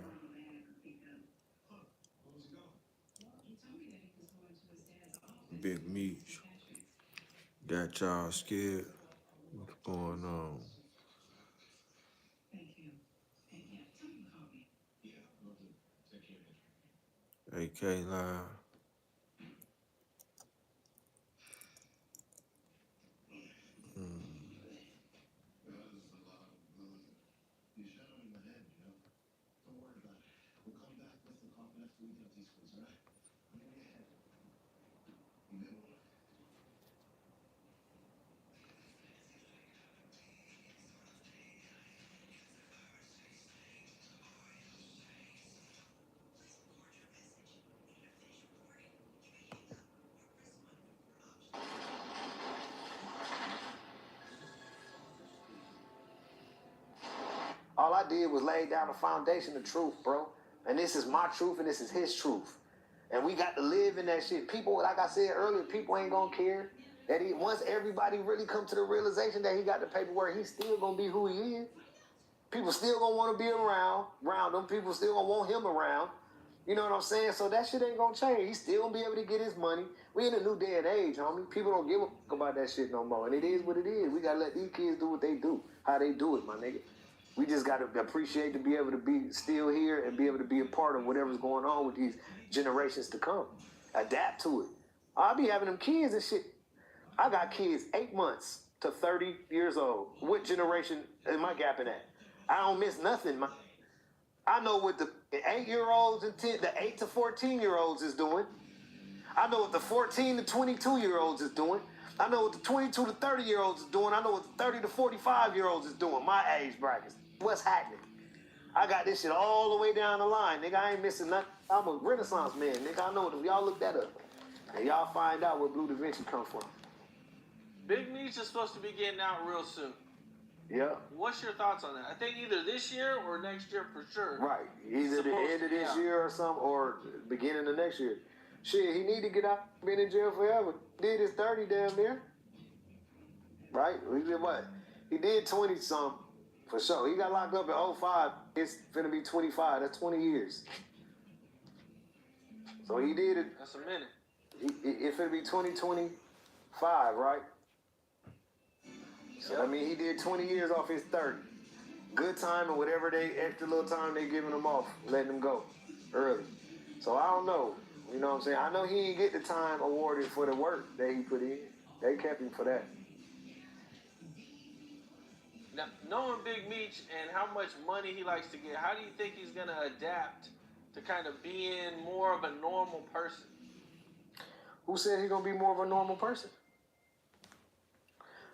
A: Big Meech. Got y'all scared? What's going on? AK Live.
F: All I did was lay down the foundation of truth, bro. And this is my truth and this is his truth. And we got to live in that shit. People, like I said earlier, people ain't gonna care. That once everybody really come to the realization that he got the paperwork, he's still gonna be who he is. People still gonna want to be around him. People still gonna want him around. You know what I'm saying? So that shit ain't gonna change. He's still gonna be able to get his money. We in a new day and age, homie. People don't give a fuck about that shit no more. And it is what it is. We gotta let these kids do what they do, how they do it, my nigga. We just gotta appreciate to be able to be still here and be able to be a part of whatever's going on with these generations to come. Adapt to it. I'll be having them kids and shit. I got kids 8 months to 30 years old. What generation am I gapping at? I don't miss nothing, man. I know what the 8-year-olds and the 8 to 14-year-olds is doing. I know what the 14 to 22-year-olds is doing. I know what the 22 to 30-year-olds is doing. I know what the 30 to 45-year-olds is doing. My age brackets. What's happening? I got this shit all the way down the line, nigga. I ain't missing nothing. I'm a Renaissance man, nigga. I know it. Y'all look that up. And y'all find out where Blue Da Vinci come from.
N: Big Meech is supposed to be getting out real soon.
F: Yeah.
N: What's your thoughts on that? I think either this year or next year for sure.
F: Right. Either the end of this year or something, or beginning of next year. Shit, he need to get out. Been in jail forever. Did his 30 damn near. Right? He did what? He did 20-something for sure. He got locked up in 05. It's finna be 25. That's 20 years. So he did it.
N: That's a minute.
F: It finna be 2025, right? So, I mean, he did 20 years off his 30. Good time and whatever extra little time they giving him off, letting him go early. So, I don't know. You know what I'm saying? I know he didn't get the time awarded for the work that he put in. They kept him for that.
N: Now, knowing Big Meech and how much money he likes to get, how do you think he's going to adapt to kind of being more of a normal person?
F: Who said he's going to be more of a normal person?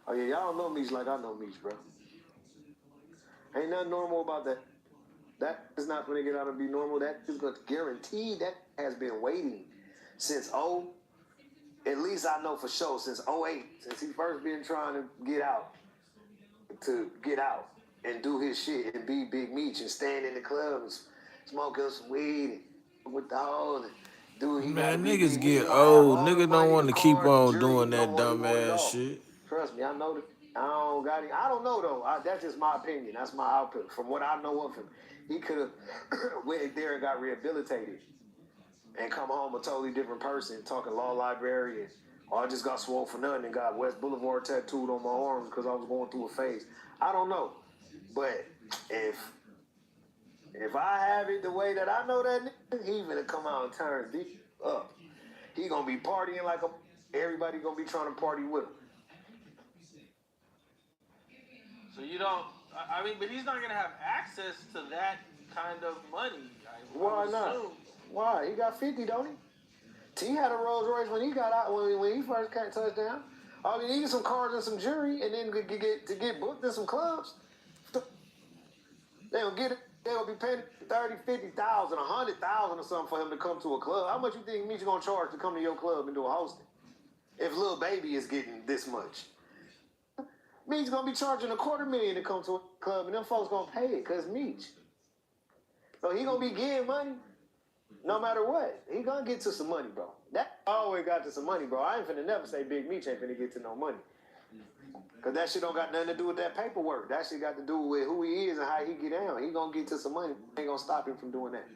F: Oh, yeah, y'all don't know Meech like I know Meech, bro. Ain't nothing normal about that. That is not going to get out and be normal. That is going to guarantee that has been waiting since at least I know for sure, since 08, since he first been trying to get out and do his shit and be Big Meech and stand in the clubs, smoke up some weed and with the hoes and do he
A: Man, niggas get old. Niggas don't want to keep on doing that dumb ass shit.
F: Trust me, I know that. I don't know though. That's just my opinion. That's my output. From what I know of him, he could have went there and got rehabilitated and come home a totally different person, talking law library, or I just got swole for nothing and got West Boulevard tattooed on my arm because I was going through a phase. I don't know, but if I have it the way that I know that nigga, he gonna come out and turn deep up. He gonna be partying like everybody gonna be trying to party with him.
N: So you don't, I mean, but he's not going to have access to that kind of money.
F: Why not? Why? He got 50, don't he? T had a Rolls Royce when he got out, when he first got touchdown. All he needed some cars and some jewelry, and then to get booked in some clubs. They'll be paying 30, 50,000, 100,000 or something for him to come to a club. How much you think Meech gonna charge to come to your club and do a hosting? If Lil Baby is getting this much. Meech gonna be charging $250,000 to come to a club, and them folks gonna pay it, cause Meech. So he gonna be getting money, no matter what. He gonna get to some money, bro. That always got to some money, bro. I ain't finna never say Big Meech ain't finna get to no money, cause that shit don't got nothing to do with that paperwork. That shit got to do with who he is and how he get down. He gonna get to some money. Ain't gonna stop him from doing that.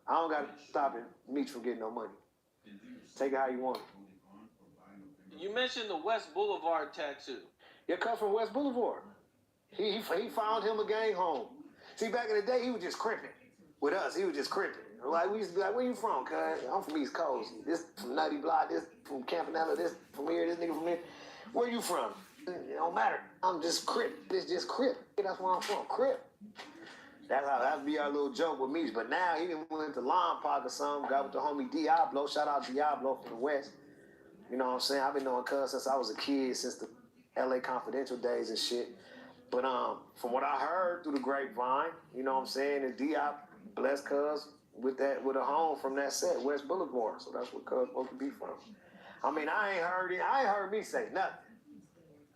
F: I don't gotta stop him, Meech, from getting no money. Take it how you want it.
N: You mentioned the West Boulevard tattoo.
F: It come from West Boulevard. He found him a gang home. See, back in the day, he was just cripping. With us, he was just cripping. Like, we used to be like, where you from, cuz? I'm from East Coast. This from Nutty Block, this from Campanella, this from here, this nigga from here. Where you from? It don't matter. I'm just crip. It's just crip. That's where I'm from, crip. That'd be our little joke with Meech. But now he done went to Lompoc or something, got with the homie Diablo. Shout out Diablo from the West. You know what I'm saying? I've been knowing cuz since I was a kid, since the LA Confidential days and shit. But from what I heard through the grapevine, you know what I'm saying, is Diop blessed cuz with a home from that set, West Boulevard. So that's where cuz supposed to be from. I mean, I ain't heard me say nothing.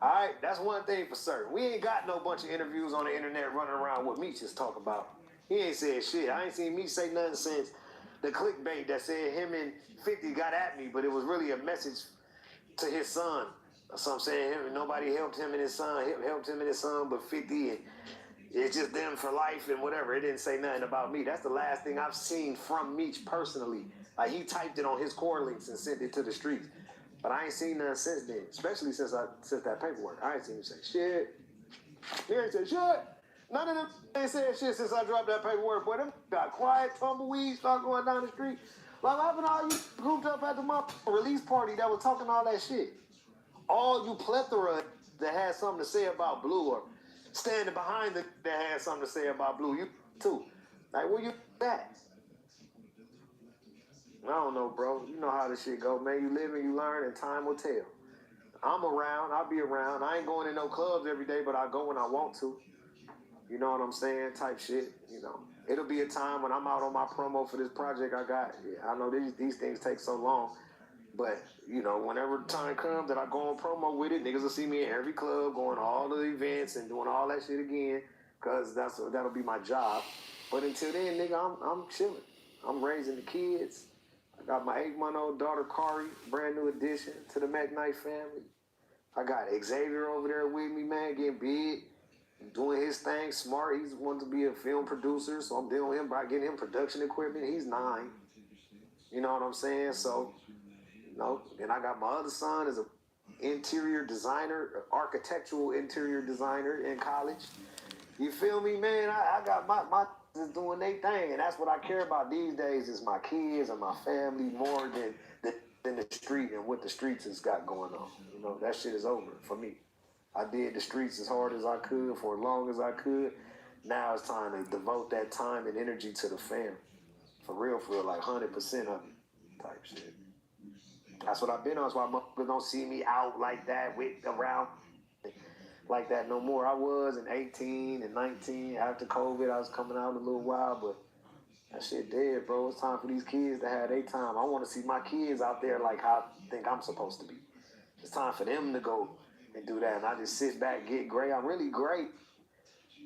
F: All right, that's one thing for certain. We ain't got no bunch of interviews on the internet running around what Meech is talking about. He ain't said shit. I ain't seen Meech say nothing since
S: the clickbait that said him and 50 got at me, but it was really a message to his son. So I'm saying nobody helped him and his son, but 50, and it's just them for life and whatever. It didn't say nothing about me. That's the last thing I've seen from Meech personally. Like, he typed it on his core links and sent it to the streets. But I ain't seen nothing since then, especially since that paperwork. I ain't seen him say shit. He ain't said shit. None of them ain't said shit since I dropped that paperwork. Boy, them got quiet, tumbleweeds, start going down the street. Like, what happened to all you grouped up at the release party that was talking all that shit? All you plethora that had something to say about Blue, or standing behind that had something to say about Blue, you too. Like, where you at? I don't know, bro. You know how this shit go, man. You live and you learn, and time will tell. I'm around. I'll be around. I ain't going to no clubs every day, but I go when I want to. You know what I'm saying? Type shit. You know, it'll be a time when I'm out on my promo for this project I got. Yeah, I know these things take so long, but you know, whenever time comes that I go on promo with it, niggas will see me in every club, going to all the events and doing all that shit again, cause that'll be my job. But until then, nigga, I'm chilling. I'm raising the kids. I got my 8-month-old daughter, Kari, brand new addition to the McKnight family. I got Xavier over there with me, man, getting big, doing his thing, smart. He's wanting to be a film producer, so I'm dealing with him by getting him production equipment. He's 9. You know what I'm saying? So, you know, and I got my other son as an interior designer, architectural interior designer in college. You feel me, man? I got my is doing their thing, and that's what I care about these days is my kids and my family more than the street and what the streets has got going on. You know, that shit is over for me. I did the streets as hard as I could for as long as I could. Now it's time to devote that time and energy to the family. For real, like 100% of it type shit. That's what I've been on. That's why motherfuckers don't see me out like that, around like that no more. I was in 18 and 19. After COVID, I was coming out a little while, but that shit dead, bro. It's time for these kids to have their time. I want to see my kids out there like how I think I'm supposed to be. It's time for them to go and do that. And I just sit back, get great. I'm really great.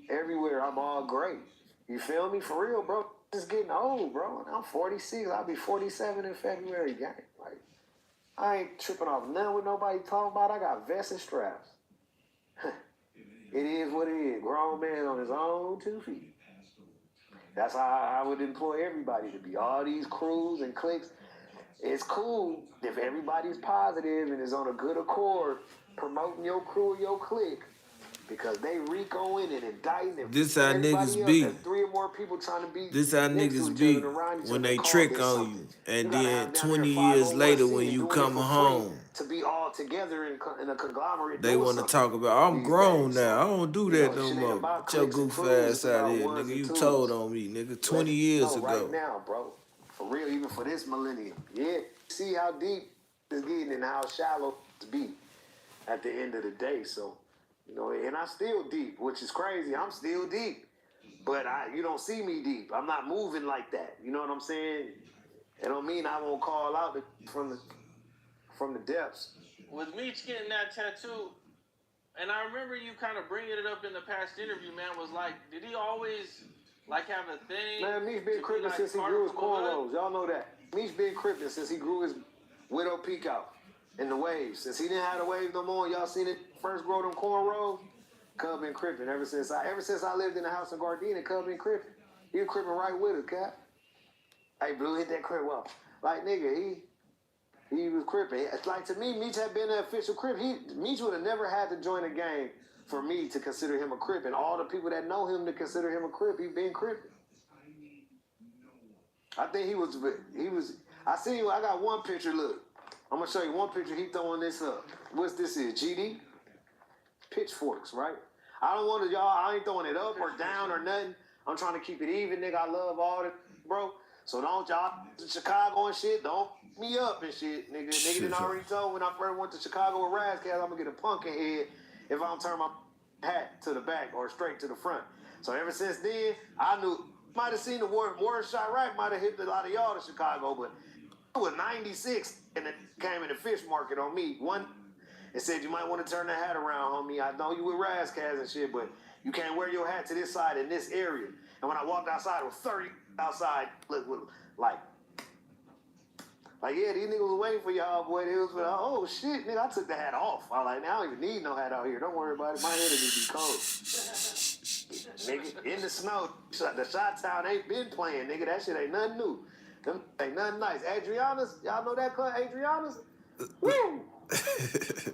S: Everywhere, I'm all great. You feel me? For real, bro. Just getting old, bro. I'm 46. I'll be 47 in February, gang. Like, I ain't tripping off nothing with nobody talking about. I got vests and straps. It is what it is. Grown man on his own 2 feet. That's how I would employ everybody to be. All these crews and cliques. It's cool if everybody's positive and is on a good accord promoting your crew or your clique, because they RICOing and indicting and
A: This how niggas be.
S: 3 or more people trying to be.
A: This how niggas be when they trick on you, and then 20 years later when you come home,
S: to be all together in a conglomerate,
A: they want to talk about, I'm grown now. I don't do that no more. Get your goof ass out of here, nigga. You told on me, nigga, 20 years ago.
S: Right now, bro. For real, even for this millennium. Yeah. See how deep it's getting and how shallow it's be at the end of the day. So, you know, and I'm still deep, which is crazy. I'm still deep. But you don't see me deep. I'm not moving like that. You know what I'm saying? It don't mean I won't call out from the depths.
N: With Meech getting that tattoo, and I remember you kind of bringing it up in the past interview, man, was like, did he always like have a thing?
S: Man, Meech been crippin' since he grew his cornrows. Y'all know that. Meech been crippin' since he grew his widow peak out in the waves. Since he didn't have the waves no more, y'all seen it first grow them cornrows. Cub been crippin' ever since I lived in the house in Gardena. Cub been crippin'. He was crippin' right with us, Cap. Hey, Blue, hit that crip well. Like, nigga, he was crippin'. Like, to me, Meech had been an official crip. Meech would have never had to join a gang for me to consider him a crip. And all the people that know him to consider him a crip, he been crippin'. I think he was, I see you, I got one picture, look. I'm going to show you one picture, he throwing this up. What's this is, GD? Pitchforks, right? I don't want to, y'all, I ain't throwing it up or down or nothing. I'm trying to keep it even, nigga. I love all this, bro. So don't y'all, Chicago and shit, don't me up and shit, nigga. Nigga done already told when I first went to Chicago with Razzcast, I'm going to get a pumpkin head if I don't turn my hat to the back or straight to the front. So ever since then, I knew, might have seen the Warren Chirac might have hit a lot of y'all to Chicago, but it was 96 and it came in the fish market on me. One, it said you might want to turn that hat around, homie. I know you with Razzcast and shit, but you can't wear your hat to this side in this area. And when I walked outside, it was 30 outside, look, with like Like, yeah, these niggas was waiting for y'all, boy. They was like, oh shit, nigga, I took the hat off. I like, now I don't even need no hat out here. Don't worry about it. My head will be cold. Nigga, in the snow, the shot town ain't been playing, nigga. That shit ain't nothing new. Them ain't nothing nice. Adriana's, y'all know that club, Adriana's? Woo!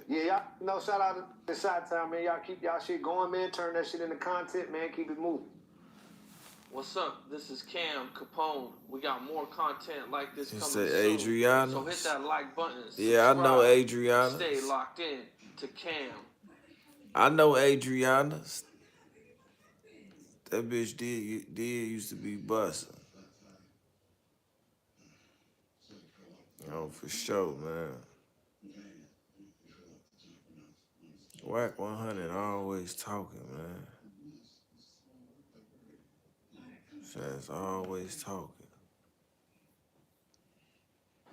S: Yeah, y'all know, shout out to the shot town, man. Y'all keep y'all shit going, man. Turn that shit into content, man. Keep it moving.
N: What's up? This is Cam Capone. We got more content like this
A: You
N: coming
A: said
N: soon.
A: Adriana?
N: So hit that like button.
A: Yeah, I know
N: subscribe,
A: Adriana.
N: Stay locked in to Cam.
A: I know Adriana. That bitch did used to be busting. Oh, for sure, man. Whack 100 always talking, man. Says always talking.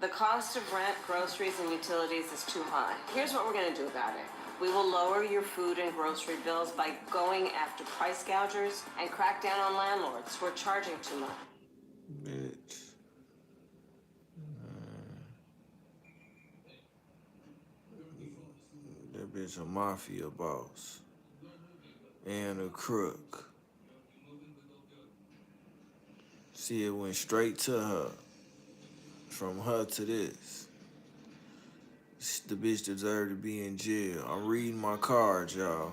T: The cost of rent, groceries, and utilities is too high. Here's what we're going to do about it. We will lower your food and grocery bills by going after price gougers and crack down on landlords who are charging too much.
A: Bitch. That bitch a mafia boss. And a crook. See, it went straight to her. From her to this. The bitch deserved to be in jail. I'm reading my cards, y'all.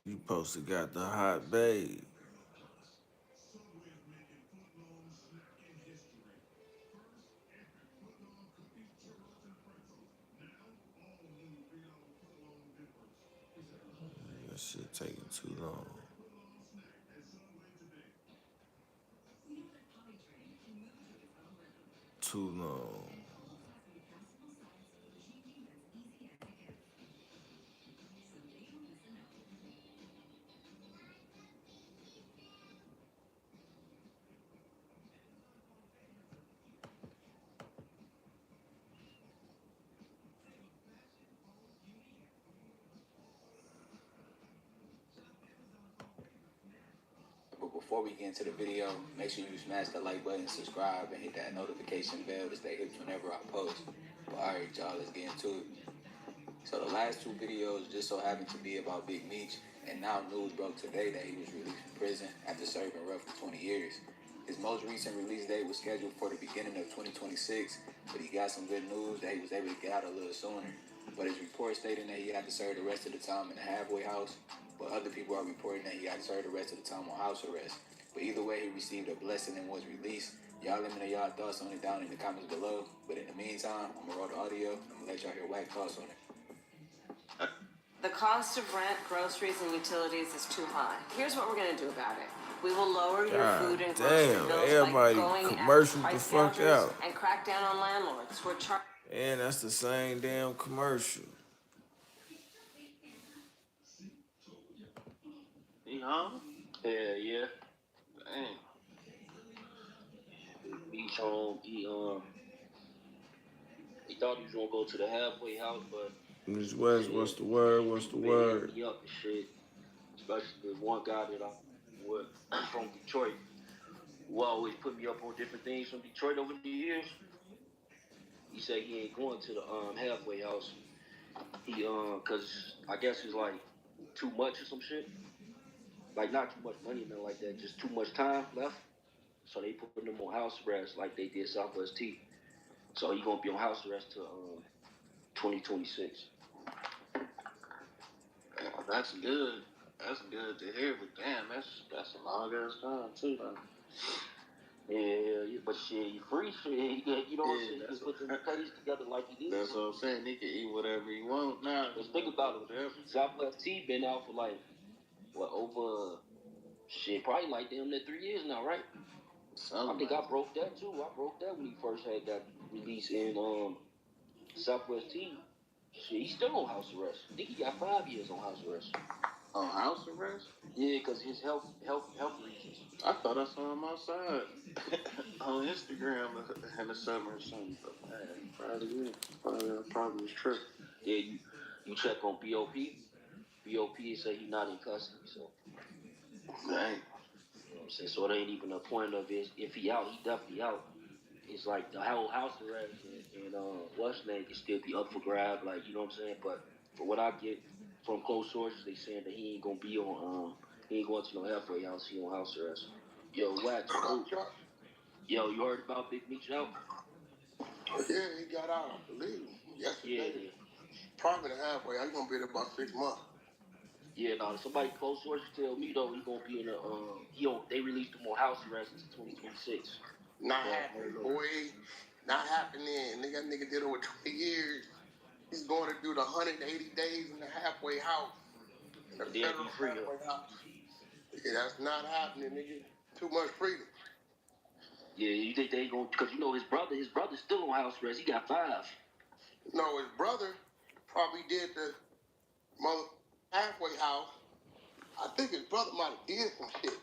A: You supposed to got the hot babe. That shit taking too long. Too long.
U: But before we get into the video, make sure you smash the like button, subscribe, and hit that notification bell to stay hip whenever I post. But alright, y'all, let's get into it. So the last two videos just so happened to be about Big Meech, and now news broke today that he was released from prison after serving roughly 20 years. His most recent release date was scheduled for the beginning of 2026, but he got some good news that he was able to get out a little sooner. But his report stating that he had to serve the rest of the time in a halfway house, but other people are reporting that he had to serve the rest of the time on house arrest. But either way, he received a blessing and was released. Y'all let me know y'all thoughts on it down in the comments below. But in the meantime, I'm gonna roll the audio and I'm gonna let y'all hear Wack thoughts on it.
T: The cost of rent, groceries, and utilities is too high. Here's what we're going to do about it. We will lower your food and grocery bills
A: everybody
T: by going
A: commercial
T: after
A: the
T: price
A: fuck
T: gougers
A: out.
T: and crack down on landlords who are charging.
A: And that's the same damn commercial.
N: He home?
F: Yeah.
N: Dang.
F: Meech home. He thought he was gonna go to the halfway house, but
A: Miss West, what's the word? What's the word?
F: me up and shit. Especially the one guy that I with from Detroit, who always put me up on different things from Detroit over the years. He said he ain't going to the halfway house. He cause I guess it's like too much or some shit. Like not too much money, nothing like that. Just too much time left. So they put him on house arrest like they did Southwest T. So he gonna be on house arrest till 2026.
N: That's good. That's good to hear, but damn, that's a long ass time too, man.
F: Yeah, but shit, you free shit. You know what I'm saying? You can put the pays together like you did.
N: That's what I'm saying. He can eat whatever he want now.
F: Just think about it. Southwest T been out for like what over shit, probably like damn near 3 years now, right? I think I broke that too. I broke that when he first had got released in Southwest T. Shit, he's still on house arrest. I think he got 5 years on house arrest.
O: On house arrest?
F: Yeah, because his health reasons.
O: I thought I saw him outside on Instagram in the summer or something. But man, probably was tripping.
F: Yeah, you check on BOP. BOP say he's not in custody, so.
O: Dang.
F: You know what I'm saying? So it ain't even a point of it. If he out, he definitely out. It's like the whole house arrest and what's name can still be up for grab, like, you know what I'm saying? But for what I get from close sources, they saying that he ain't gonna be on he ain't going to no halfway house, he on house arrest. Yo, Wax, yo, you heard about Big Meech out?
O: Yeah, he got out, I believe. Yesterday.
F: Yeah.
O: Probably the halfway. I'm gonna be there about 6 months.
F: Yeah, no, somebody close sources tell me though he gonna be in they released him on house arrest until 2026.
O: Not happening, boy. Not happening. Nigga did over 20 years. He's going to do the 180 days in the halfway house. In the federal halfway house. Yeah, that's not happening, nigga. Too much freedom.
F: Yeah, you think they gonna, because you know his brother's still on house arrest. He got 5.
O: No, his brother probably did the mother halfway house. I think his brother might have did some shit.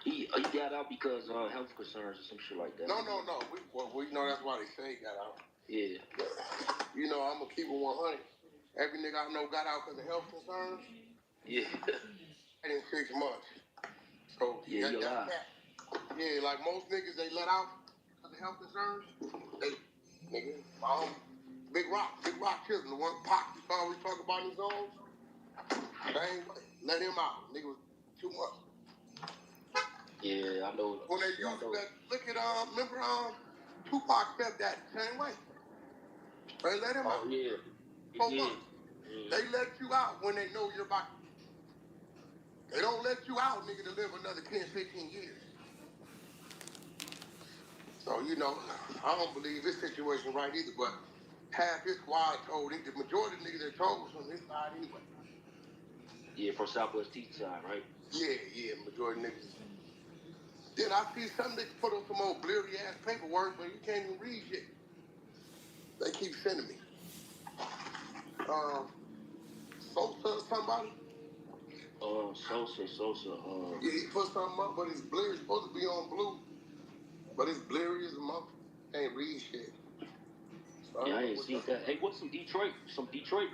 F: He got out because health concerns or some shit like that.
O: No. We know that's why they say he got out.
F: Yeah.
O: You know, I'm gonna keep it 100. Every nigga I know got out because of health concerns.
F: Yeah.
O: In 6 months. So
F: yeah, you alive.
O: Yeah, like most niggas, they let out because of health concerns. Nigga, Big Rock Chisholm, the one Pop you always talk about in his songs. Same way. Let him out. Nigga was too much.
F: Yeah, I know.
O: When they used to look at remember Tupac stepdad same way. They let him out.
F: Oh yeah.
O: 4 months. They let you out when they know you're about. They don't let you out, nigga, to live another 10, 15 years. So, you know, I don't believe this situation right either, but half his squad told him, the majority of the niggas that told was on his side anyway.
F: Yeah, from Southwest East side, right?
O: Yeah, majority of niggas. Then I see some niggas put on some old blurry ass paperwork, but you can't even read shit. They keep sending me. Sosa, somebody?
F: Sosa.
O: Yeah, he put something up, but it's blurry. It's supposed to be on blue. But it's blurry as a month. Can't read shit. So
F: yeah, I ain't seen that. Hey, what's some Detroit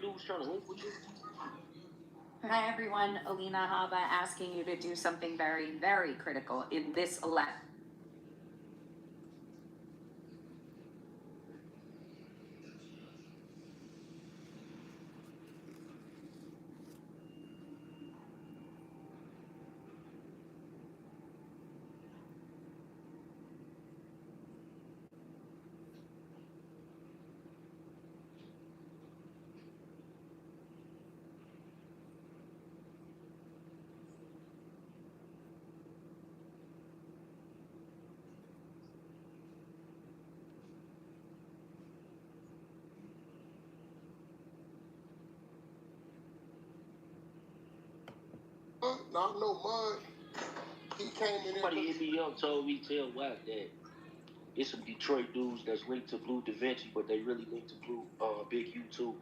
F: dudes trying to link with you?
C: Hi everyone, Alina Haba asking you to do something very, very critical in this election.
O: Not no mud. He came in.
F: Somebody hit me up, told me, tell Wack that it's some Detroit dudes that's linked to Blue Da Vinci, but they really linked to Blue Big U too.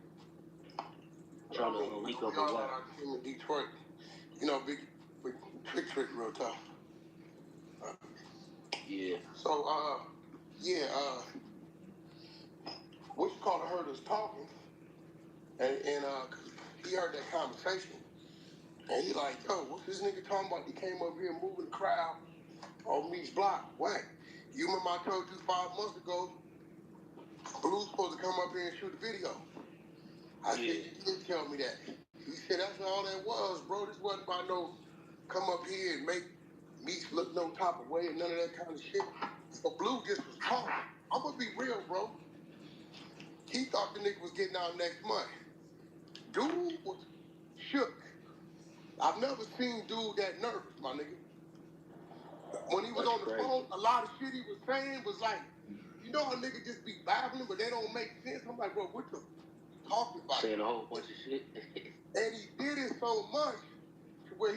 F: Trying to link up with Wack.
O: In Detroit, you know, big trick real tough.
F: Yeah.
O: So what you call it, heard us talking, and he heard that conversation, and he like, yo, what's this nigga talking about? He came up here moving the crowd on Meech's block. Wack. You remember I told you 5 months ago, Blue's supposed to come up here and shoot a video. I said, you didn't tell me that. He said, that's all that was, bro. This wasn't about no come up here and make Meech look no type of way and none of that kind of shit. So Blue just was talking. I'm gonna be real, bro. He thought the nigga was getting out next month. Dude was shook. I've never seen dude that nervous, my nigga. When he was on the phone, a lot of shit he was saying was like, you know how niggas just be babbling, but they don't make sense? I'm like, bro, what the talking about?
F: Saying a whole bunch of shit.
O: And he did it so much to where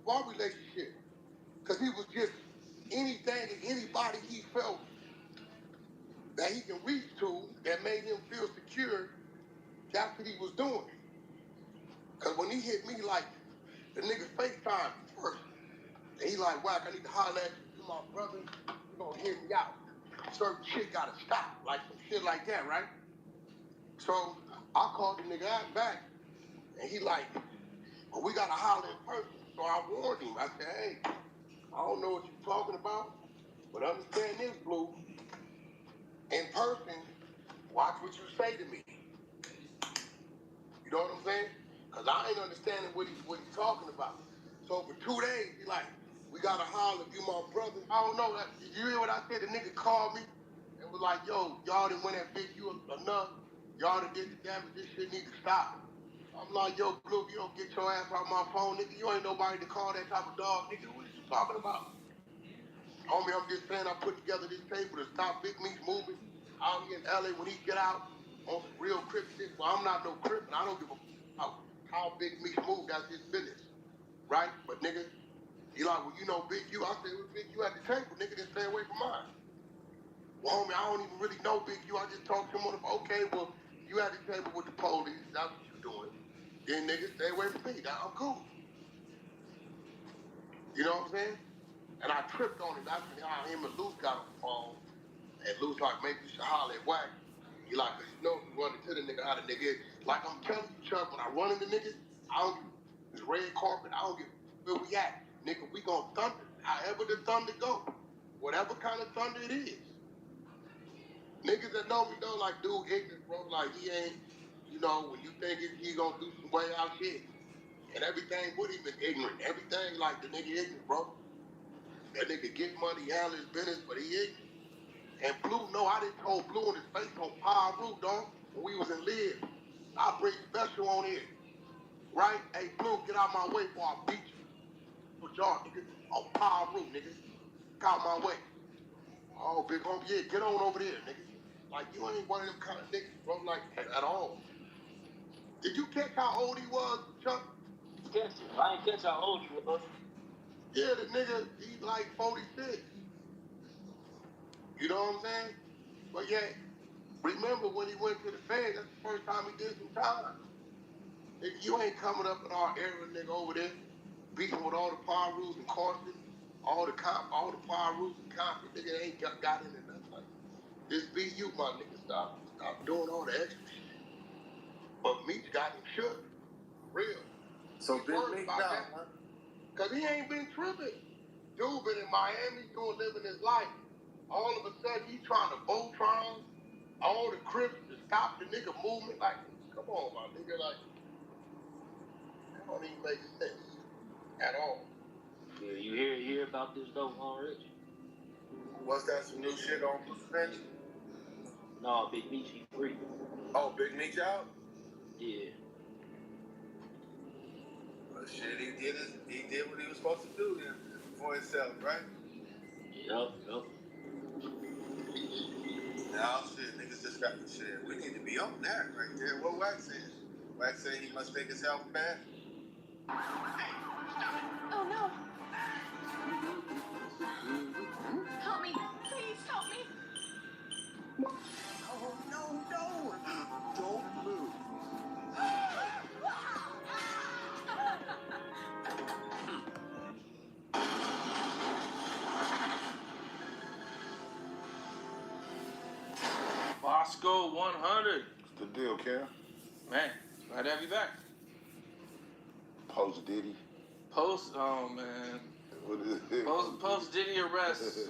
O: our relationship, because he was just anything and anybody he felt that he can reach to that made him feel secure,
K: That's what he was doing. Cause when he hit me, like, the nigga FaceTime first. And he like, Wack, I need to holler at you, my brother. You gonna hear me out. Certain shit gotta stop. Like some shit like that, right? So I called the nigga out back. And he like, well, we gotta holler in person. So I warned him. I said, hey, I don't know what you're talking about, but understand this, Blue. In person, watch what you say to me. You know what I'm saying? Because I ain't understanding what he's talking about. So for 2 days, he like, we gotta holler, you my brother. I don't know. Did you hear what I said? The nigga called me and was like, yo, y'all didn't win that big you enough. Y'all done did the damage. This shit need to stop. I'm like, yo, Blue, if you don't get your ass off my phone, nigga, you ain't nobody to call that type of dog, nigga. What are you talking about? Homie, I'm just saying I put together this table to stop Big Meech moving out here in LA when he get out on some real Crip shit. Well, I'm not no Crip, and I don't give a about how Big Meech move. That's his business, right? But nigga, he like, well, you know Big U. I said, well, Big U at the table, nigga, then stay away from mine. Well, homie, I don't even really know Big U. I just talked to him on the phone. Okay, well, you at the table with the police. That's what you doing. Then nigga, stay away from me. I'm cool. You know what I'm saying? And I tripped on it. That's when him and Luce got on the phone. And Luce like, maybe you should holler at Wack. He like, cause you know if you run into the nigga, how the nigga is. Like I'm telling you, Chuck, when I run into niggas, I don't give this red carpet, I don't give where we at. Nigga, we gon' thunder. However the thunder go. Whatever kind of thunder it is. Niggas that know me know, like, dude, ignorant, bro. Like, he ain't, you know, when you think he gonna do some way out shit. And everything with him is ignorant. Everything, like, the nigga ignorant, bro. That nigga get money, handle his business, but he ignorant. And Blue, no, I didn't told Blue in his face on Power Root, dog, when we was in Live. I bring special on here, right? Hey, Blue, get out my way before I beat you. Put y'all, nigga, on Power Root, nigga. Get out my way. Oh, big homie, yeah, get on over there, nigga. Like, you ain't one of them kind of niggas, bro, like, at all. Did you catch how old he was, Chuck?
N: Catch it. I ain't catch how old you was.
K: Yeah, the nigga, he like 46. You know what I'm saying? But yeah, remember when he went to the Fed, that's the first time he did some time. Nigga, you ain't coming up in our era, nigga, over there, beating with all the power rules and Carson, all the power rules and Compton, nigga, ain't got into nothing like that. This be you, my nigga, stop doing all the extra shit. But Meech got him shook. Real.
Q: So Big Meech now, huh?
K: Cause he ain't been tripping. Dude been in Miami living his life. All of a sudden he trying to Voltron all the Crips to stop the nigga movement. Like, come on, my nigga, like, that don't even make sense at all.
N: Yeah, you hear about this though, Rich?
Q: What's that, some new shit on suspension?
N: No, Big Meech, he free.
Q: Oh, Big Meech out?
N: Yeah.
Q: Well, shit, he did what he was supposed to do then for himself, right?
N: Yup.
Q: Now, shit, niggas just got the shit. We need to be on that right there. What Wax said? Wax said he must take his health back.
C: Oh no. Help me. Please help me.
Q: Oh, no. Don't move.
N: Bosco 100.
Q: What's the deal, Cam?
N: Man, glad to have you back.
Q: Post Diddy.
N: Oh man.
Q: What is it?
N: Post Diddy arrest.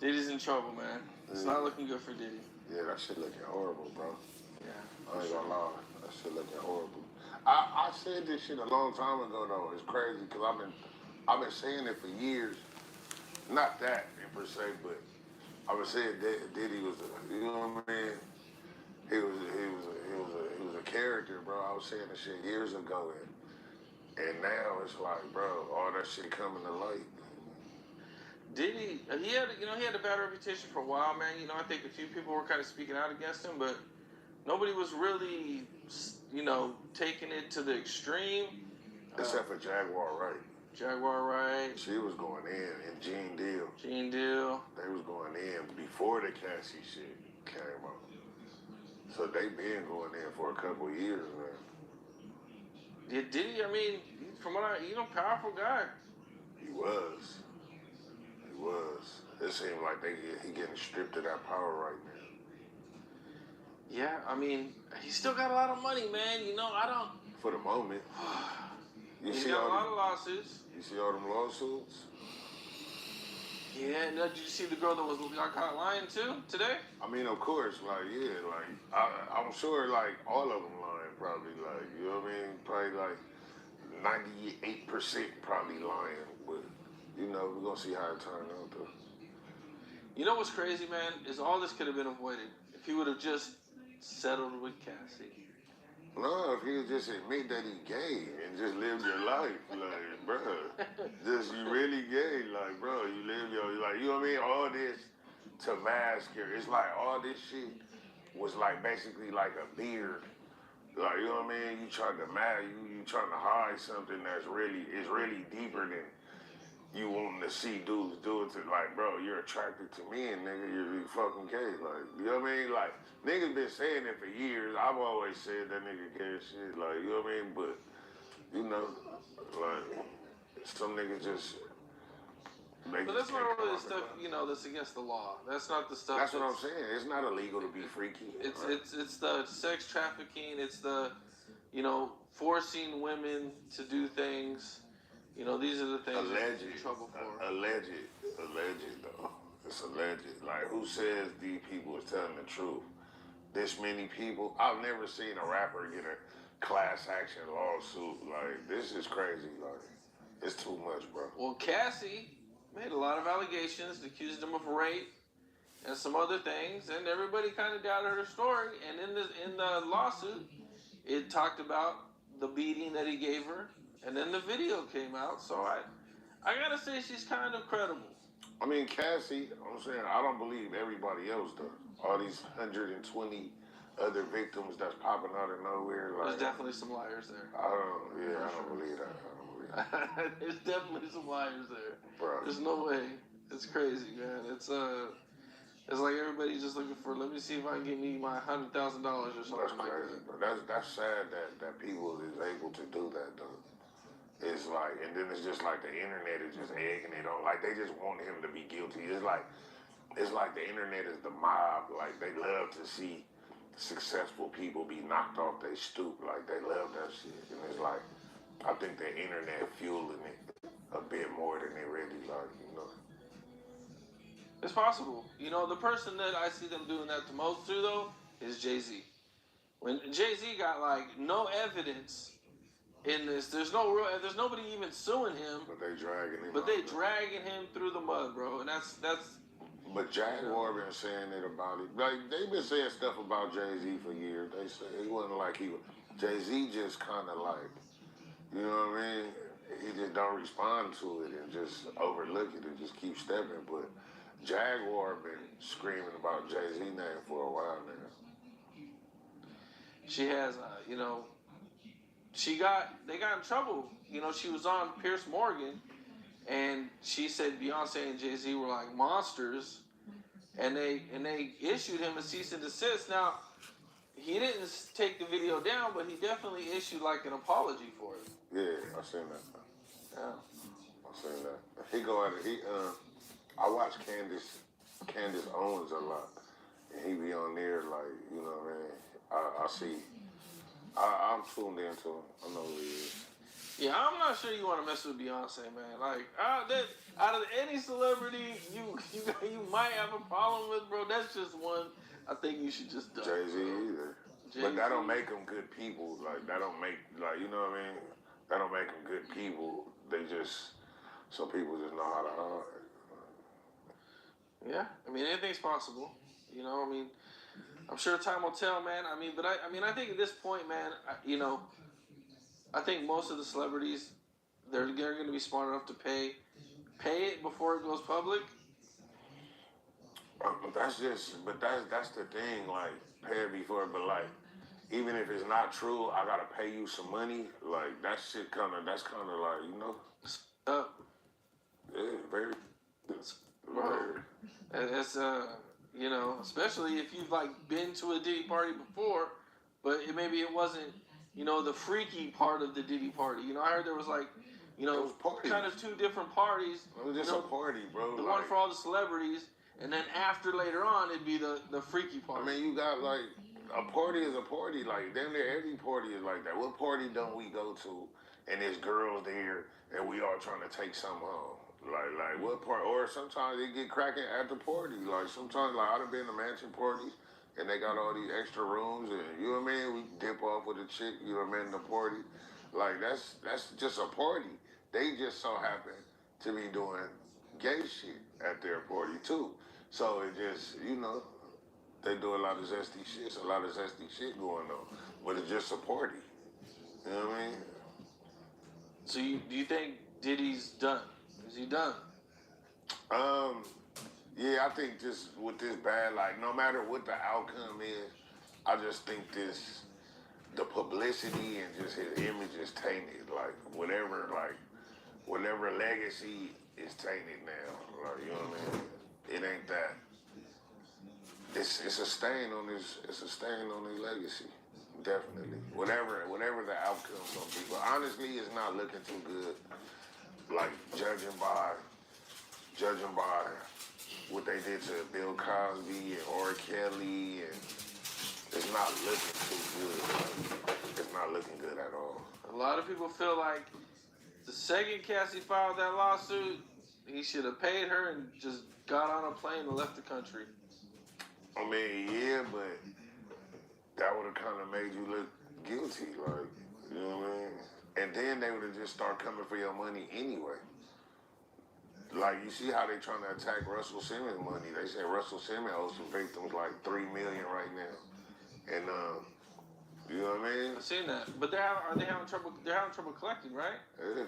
N: Diddy's in trouble, man. It's not looking good for Diddy.
Q: Yeah, that shit looking horrible, bro.
N: Yeah.
Q: I ain't gonna lie. That shit looking horrible. I said this shit a long time ago though. It's crazy because I've been saying it for years. Not that per se, but I was saying Diddy was you know what I mean? He was a character, bro. I was saying this shit years ago, and now it's like, bro, all that shit coming to light.
N: Diddy, he had a bad reputation for a while, man. You know, I think a few people were kind of speaking out against him, but nobody was really, taking it to the extreme.
Q: Except for Jaguar Wright.
N: Jaguar Wright.
Q: She was going in, and Gene Deal.
N: Gene Deal.
Q: They was going in before the Cassie shit came out. So they been going in for a couple of years now.
N: Yeah, Diddy, I mean, from what powerful guy.
Q: He was. It seemed like he getting stripped of that power right now.
N: Yeah, I mean, he still got a lot of money, man. I don't.
Q: For the moment.
N: He's got a lot of lawsuits.
Q: You see all them lawsuits?
N: Yeah, did you see the girl that got caught lying too today?
Q: I mean, of course, I'm sure, all of them lying, probably, you know what I mean? Probably, 98% probably lying, but, we're going to see how it turns out, though.
N: You know what's crazy, man, is all this could have been avoided if he would have just settled with Cassie.
Q: No, if he would just admit that he gay and just live your life, bruh, you really gay, bro, you live your, you know what I mean? All this to mask it's all this shit was basically a beard. You know what I mean? You trying to mask, you trying to hide something is really deeper than you wanting to see dudes do it to, bro, you're attracted to me and nigga, you're fucking gay. You know what I mean? Niggas been saying it for years. I've always said that nigga gay shit, you know what I mean? But, some niggas just make
N: But that's not all this stuff, that's against the law. That's not the stuff.
Q: That's what I'm saying. It's not illegal to be freaky.
N: It's the sex trafficking. It's the, forcing women to do things. These are the things
Q: alleged,
N: you're in trouble for.
Q: Alleged though. It's alleged. Who says these people is telling the truth? This many people. I've never seen a rapper get a class action lawsuit. This is crazy. It's too much, bro.
N: Well, Cassie made a lot of allegations, accused him of rape and some other things, and everybody kind of doubted her story. And in the lawsuit, it talked about the beating that he gave her. And then the video came out, so I gotta say she's kind of credible.
Q: I mean, Cassie, I'm saying I don't believe everybody else does. All these 120 other victims that's popping out of nowhere.
N: There's definitely some liars there.
Q: I don't believe that.
N: There's definitely some liars there.
Q: Bro.
N: There's no way. It's crazy, man. It's like everybody's just looking for, let me see if I can get me my $100,000 or something.
Q: That's crazy, bro. That's sad that people is able to do that, though. It's and then it's just the internet is just egging it on. They just want him to be guilty. It's like the internet is the mob. They love to see successful people be knocked off their stoop. They love that shit. And it's I think the internet fueling it a bit more than they really
N: It's possible. The person that I see them doing that the most to, though, is Jay-Z. When Jay-Z got, no evidence in this, there's nobody even suing him.
Q: But they dragging him.
N: But they dragging him through the mud, bro. And that's.
Q: But Jaguar been saying it about it. They've been saying stuff about Jay-Z for years. They say it wasn't Jay-Z just kind of you know what I mean? He just don't respond to it and just overlook it and just keep stepping. But Jaguar been screaming about Jay-Z name for a while now.
N: She has, they got in trouble. She was on Piers Morgan, and she said Beyonce and Jay-Z were like monsters, and they issued him a cease and desist. Now, he didn't take the video down, but he definitely issued an apology for it.
Q: Yeah, I seen that.
N: Yeah,
Q: I seen that. He go at it. I watch Candace Owens a lot, and he be on there you know what I mean. I see. I'm tuned into him. I know who he is.
N: Yeah, I'm not sure you want to mess with Beyonce, man. Out of any celebrity you might have a problem with, bro, that's just one I think you should just dump.
Q: Jay-Z either. But that don't make them good people. That don't make, you know what I mean? That don't make them good people. They just, some people just know how to hide.
N: Yeah, I mean, anything's possible. I'm sure time will tell, man. I think at this point, man, I think most of the celebrities, they're going to be smart enough to pay it before it goes public.
Q: That's the thing, pay it before, but even if it's not true, I gotta pay you some money. That shit that's kind of, yeah, very.
N: Bro, it's You know, especially if you've like been to a Diddy party before, but maybe it wasn't, you know, the freaky part of the Diddy party. You know, I heard there was like, you know, kind of two different parties.
Q: It was just a party, bro.
N: The one for all the celebrities, and then after later on, it'd be the freaky party.
Q: I mean, you got like a party is a party. Like damn near every party is like that. What party don't we go to and there's girls there and we all trying to take some home? Like what part? Or sometimes they get cracking at the party. Like sometimes, like I've been to mansion parties and they got all these extra rooms and you know what I mean. We dip off with a chick, you know what I mean, the party. Like that's just a party. They just so happen to be doing gay shit at their party too. So it just you know they do a lot of zesty shit. It's a lot of zesty shit going on, but it's just a party. You know what I mean?
N: So do you think Diddy's done? Is he done?
Q: Yeah, I think just with this bad, like no matter what the outcome is, I just think the publicity and just his image is tainted. Like whatever legacy is tainted now. Like you know what I mean? It ain't that. It's a stain on his legacy. Definitely. Whatever the outcome's gonna be. But honestly, it's not looking too good. Like judging by what they did to Bill Cosby and R. Kelly, and it's not looking too good. It's not looking good at all.
N: A lot of people feel like the second Cassie filed that lawsuit, he should have paid her and just got on a plane and left the country.
Q: I mean, yeah, but that would have kind of made you look guilty, like, you know what I mean? And then they would have just started coming for your money anyway. Like, you see how they trying to attack Russell Simmons' money. They say Russell Simmons owes some victims like $3 million right now. And, you know what I mean?
N: I've seen that. But they having trouble, they're having trouble collecting, right?
Q: Yeah,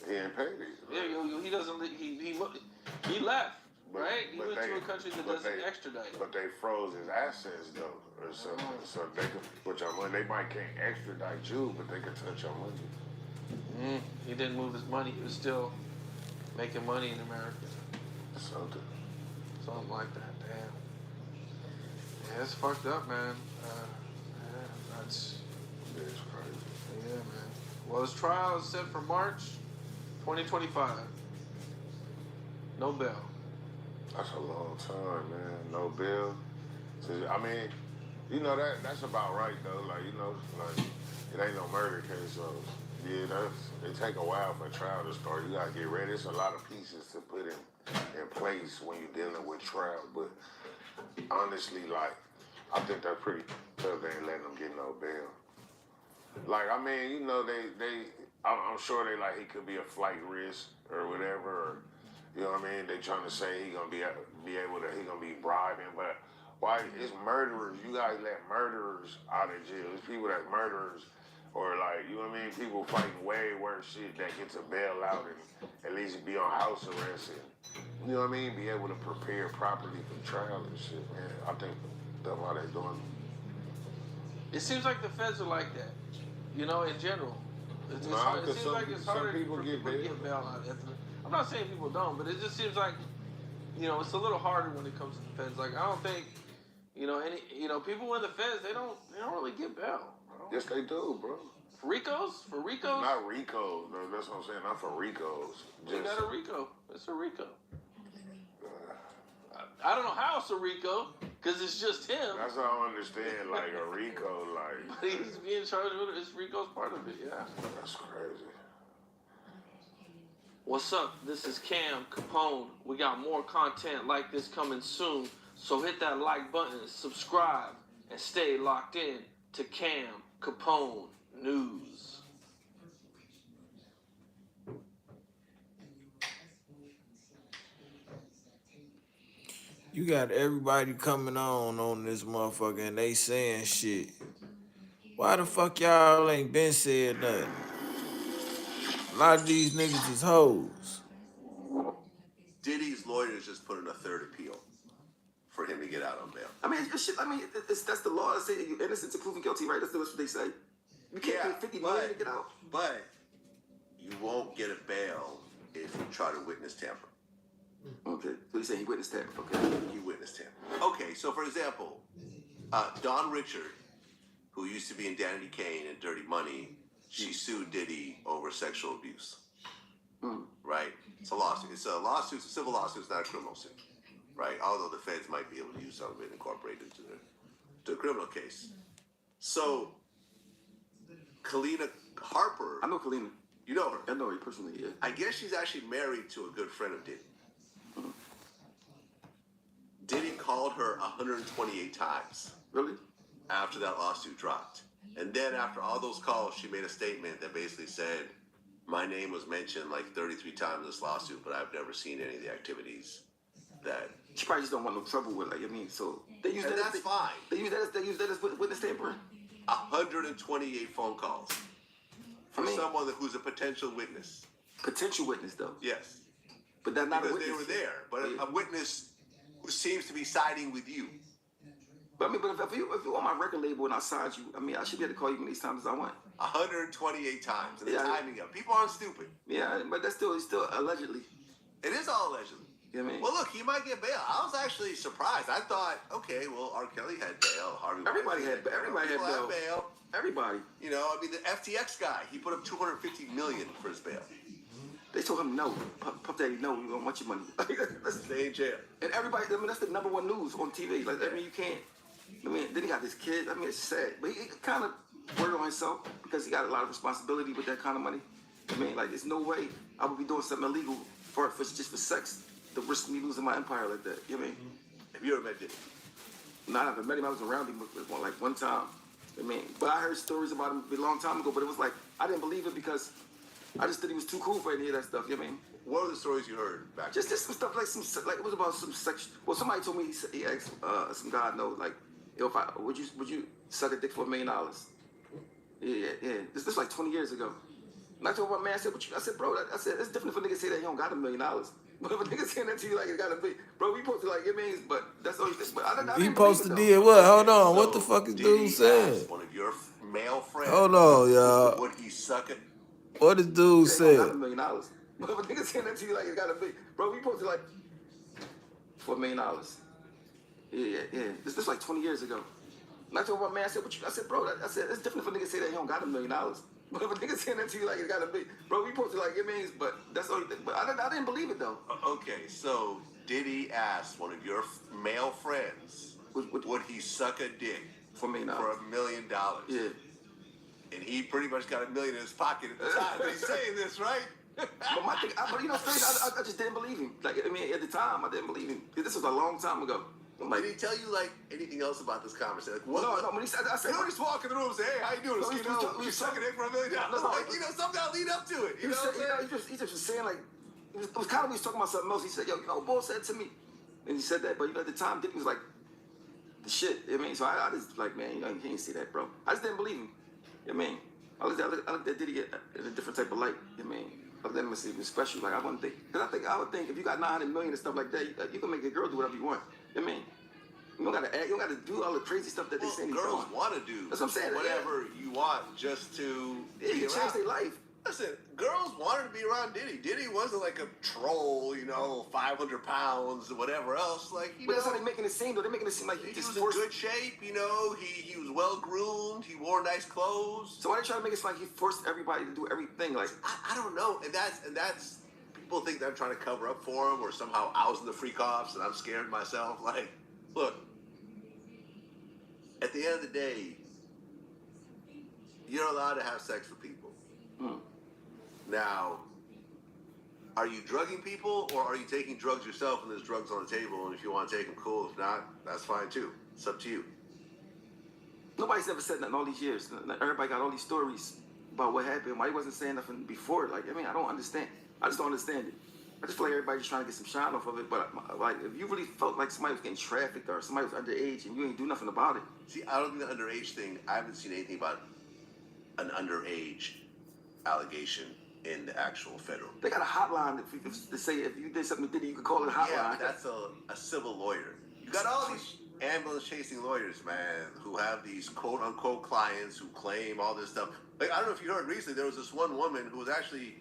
Q: he ain't paid it.
N: Right? Yeah, he doesn't, he left, right? He went to a country that doesn't extradite.
Q: But they froze his assets, though, or something. So they could put your money. They might can't extradite you, but they could touch your money.
N: He didn't move his money. He was still making money in America.
Q: Something
N: like that. Damn. Yeah, it's fucked up, man. It's crazy. Yeah, man. Well, his trial is set for March 2025. No bail.
Q: That's a long time, man. No bail. So, I mean, you know that's about right though. Like you know, like it ain't no murder case, so yeah, it take a while for a trial to start. You gotta get ready. It's a lot of pieces to put in place when you're dealing with trial. But honestly, like I think that's pretty tough. They ain't letting them get no bail. Like I mean, you know, I'm sure they like he could be a flight risk or whatever. Or, you know what I mean? They trying to say he gonna be able to bribing, but why? It's murderers. You guys let murderers out of jail. It's people that murderers. Or like, you know what I mean? People fighting way worse shit that gets a bail out and at least be on house arrest and, you know what I mean? Be able to prepare properly for trial and shit, man. I think that's why they're doing it.
N: It seems like the feds are like that, you know, in general. It seems like it's harder for people to get bail out. I'm not saying people don't, but it just seems like, you know, it's a little harder when it comes to the feds. Like, I don't think, you know, people in the feds, they don't really get bail.
Q: Yes, they do, bro.
N: For Ricos? For Ricos?
Q: Not Ricos. No, that's what I'm saying. Not for Ricos.
N: Just got a Rico. It's a Rico. I don't know how it's a Rico, because it's just him.
Q: That's how I understand, like, a Rico, like.
N: But he's being charged with it. It's Rico's part of it, yeah.
Q: That's crazy.
N: What's up? This is Cam Capone. We got more content like this coming soon, so hit that like button, subscribe, and stay locked in to Cam Capone News.
A: You got everybody coming on this motherfucker and they saying shit. Why the fuck y'all ain't been said nothing? A lot of these niggas is hoes.
B: Diddy's lawyers just put in a third appeal for him to get out on bail. I mean, that's the law. That's saying you're innocent until proven guilty, right? That's what they say. You can't pay $50 million to get out. But you won't get a bail if you try to witness tamper. Okay, so he's saying he witnessed him. Okay, he witnessed him. Okay, so for example, Dawn Richard, who used to be in Danity Kane and Dirty Money, she sued Diddy over sexual abuse. Right? It's a lawsuit. It's a lawsuit. It's a civil lawsuit. It's not a criminal suit. Right? Although the feds might be able to use some of it and incorporate it into the criminal case. So, Kalina Harper. I know Kalina. You know her? I know her personally, yeah. I guess she's actually married to a good friend of Diddy. Diddy called her 128 times. Really? After that lawsuit dropped. And then after all those calls, she made a statement that basically said, my name was mentioned like 33 times in this lawsuit, but I've never seen any of the activities that... She probably just don't want no trouble with, like, I mean, so... They use that that's fine. They use that as witness tampering? 128 phone calls. From someone who's a potential witness. Potential witness, though? Yes. But that's not a witness. Because they were there. But a witness who seems to be siding with you. But I mean, but if you on my record label and I signed you, I mean, I should be able to call you as many times as I want. 128 times. And the timing of it. People aren't stupid. Yeah, but that's still allegedly. It is all allegedly. You know what I mean? Well, look, he might get bail. I was actually surprised. I thought, okay, well, R. Kelly had bail. Everybody had bail. Everybody. You know, I mean, the FTX guy, he put up $250 million for his bail. They told him no. Puff Daddy, no, we don't want your money. Let's stay in jail. And everybody, I mean, that's the number one news on TV. Like, I mean, you can't. I mean, then he got this kid. I mean, it's sad. But he kind of worked on himself because he got a lot of responsibility with that kind of money. I mean, like, there's no way I would be doing something illegal just for sex to risk me losing my empire like that. You know what I mean? Have you ever met Diddy? No, I haven't met him. I was around him like one time. I mean, but I heard stories about him a long time ago, but it was like, I didn't believe it because I just thought he was too cool for any of that stuff. You know what I mean? What were the stories you heard back then? Just some stuff like it was about some sex. Well, somebody told me he asked some guy I know, like, yo, would you suck a dick for $1 million? Yeah. This was like 20 years ago. And I told my man, I said, bro, I said, it's different if a nigga say that he don't got $1 million. But if a nigga saying that to you like it gotta be, bro, we supposed to like, it means, but that's all you think. But I
A: He posted did what? Hold on, what the fuck is dude saying?
B: One of your male friends.
A: Hold on, y'all.
B: Would he suck it?
A: What did dude say?
B: $1 million. But if a nigga saying that to you like it gotta be, bro, we supposed to like for $1 million. Yeah. This was like 20 years ago. And I told my man, I said, bro, I said, it's different if a nigga say that he don't got $1 million. But if a nigga saying that to you like it gotta be, bro, we supposed to like, it means, but that's all you think. But I didn't believe it though. Okay, so Diddy asked one of your male friends, would he suck a dick for $1 million? Yeah. And he pretty much got $1 million in his pocket at the time. He's saying this, right? But my thing, but you know, I just didn't believe him. Like, I mean, at the time, I didn't believe him. This was a long time ago. Like, did he tell you like anything else about this conversation? Like, what? No. When he said, I said, you don't just walk in the room and say, "Hey, how you doing?" You sucking dick for $1 million. Like, you know, something got to lead up to it. You know what I'm saying? He just was saying like, it was kind of he was talking about something else. He said, "Yo, you know, what Bull said to me," and he said that. But you know, at the time, Diddy was like, the shit. I mean, so I just like, man, you know, he ain't see that, bro. I just didn't believe him. You know what I mean? I looked at Diddy in a different type of light. You know what I mean? I looked at him and see him special. Like, I wouldn't think, because I would think if you got 900 million and stuff like that, you can make a girl do whatever you want. You know what I mean? You don't gotta act, you don't gotta do all the crazy stuff that they say. Girls want to do. That's what I'm saying. Whatever you want, just to you change their life. Listen, girls wanted to be around Diddy. Diddy wasn't like a troll, you know, 500 pounds or whatever else. Like, you know, that's how they're making it seem. Though they're making it seem like he was in good shape. You know, he was well groomed. He wore nice clothes. So why they trying to make it seem like he forced everybody to do everything? Like, I don't know. And that's people think that I'm trying to cover up for him or somehow ousting the freak offs and I'm scared myself. Like, look, at the end of the day, you're allowed to have sex with people. Now, are you drugging people or are you taking drugs yourself and there's drugs on the table and if you want to take them, cool. If not, that's fine too. It's up to you. Nobody's ever said that in all these years. Everybody got all these stories about what happened. Why he wasn't saying nothing before? Like, I mean, I don't understand. I just don't understand it. I just feel like everybody's just trying to get some shine off of it. But like, if you really felt like somebody was getting trafficked or somebody was underage and you ain't do nothing about it. See, I don't think the underage thing, I haven't seen anything about an underage allegation in the actual federal. They got a hotline to say if you did something to Diddy, you could call it a hotline. Yeah, that's a civil lawyer. You got all these ambulance chasing lawyers, man, who have these quote unquote clients who claim all this stuff. Like, I don't know if you heard recently, there was this one woman who was actually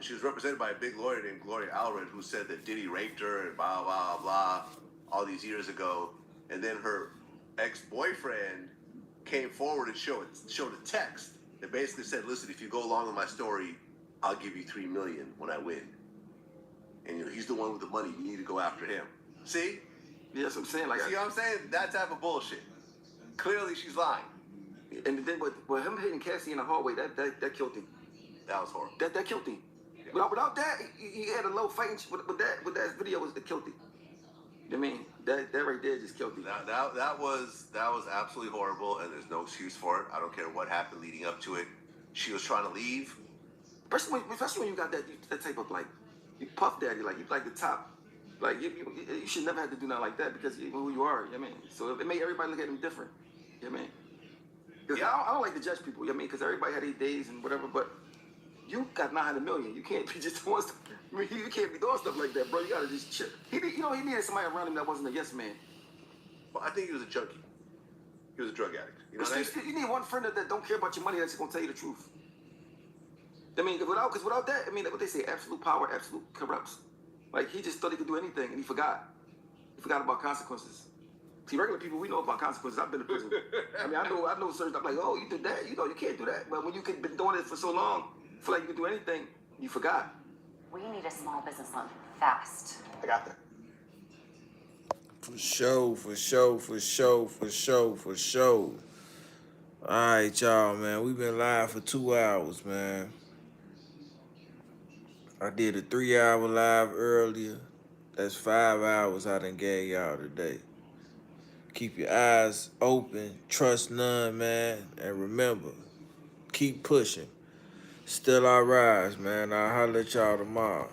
B: She was represented by a big lawyer named Gloria Allred, who said that Diddy raped her and blah, blah, blah, all these years ago. And then her ex-boyfriend came forward and showed a text that basically said, listen, if you go along with my story, I'll give you $3 million when I win. And he's the one with the money. You need to go after him. See?
D: Yeah, that's what I'm saying. Like,
B: see what I'm saying? That type of bullshit. Clearly, she's lying.
D: And then, but him hitting Cassie in the hallway, that killed him.
B: That was horrible.
D: That killed him. Yeah. Without that, he had a low fighting with that video was that killed him. I mean, that right there just killed him.
B: That was absolutely horrible, and there's no excuse for it. I don't care what happened leading up to it. She was trying to leave.
D: Especially when you got that type of like puff daddy, like you like the top. Like you should never have to do nothing like that because you know who you are. You know what I mean? So it made everybody look at him different. You know what I mean? Because I don't like to judge people. You know what I mean? Because everybody had 8 days and whatever, but you got 900 million. You can't be just doing stuff. I mean, you can't be doing stuff like that, bro. You gotta just chill. He needed somebody around him that wasn't a yes man.
B: Well, I think he was a junkie. He was a drug addict. You know what I mean?
D: You need one friend that don't care about your money that's gonna tell you the truth. I mean, without that, I mean, what they say, absolute power, absolute corrupts. Like, he just thought he could do anything, and he forgot. He forgot about consequences. See, regular people, we know about consequences. I've been to prison. I mean, I know certain stuff like, oh, you did that. You know, you can't do that. But when you could been doing it for so long, feel like you can do anything, you forgot.
C: We need a small business loan fast.
D: I got that.
A: For sure. All right, y'all, man. We've been live for 2 hours, man. I did a 3-hour live earlier. That's 5 hours I done gave y'all today. Keep your eyes open. Trust none, man. And remember, keep pushing. Still I rise, man. I'll holler at y'all tomorrow.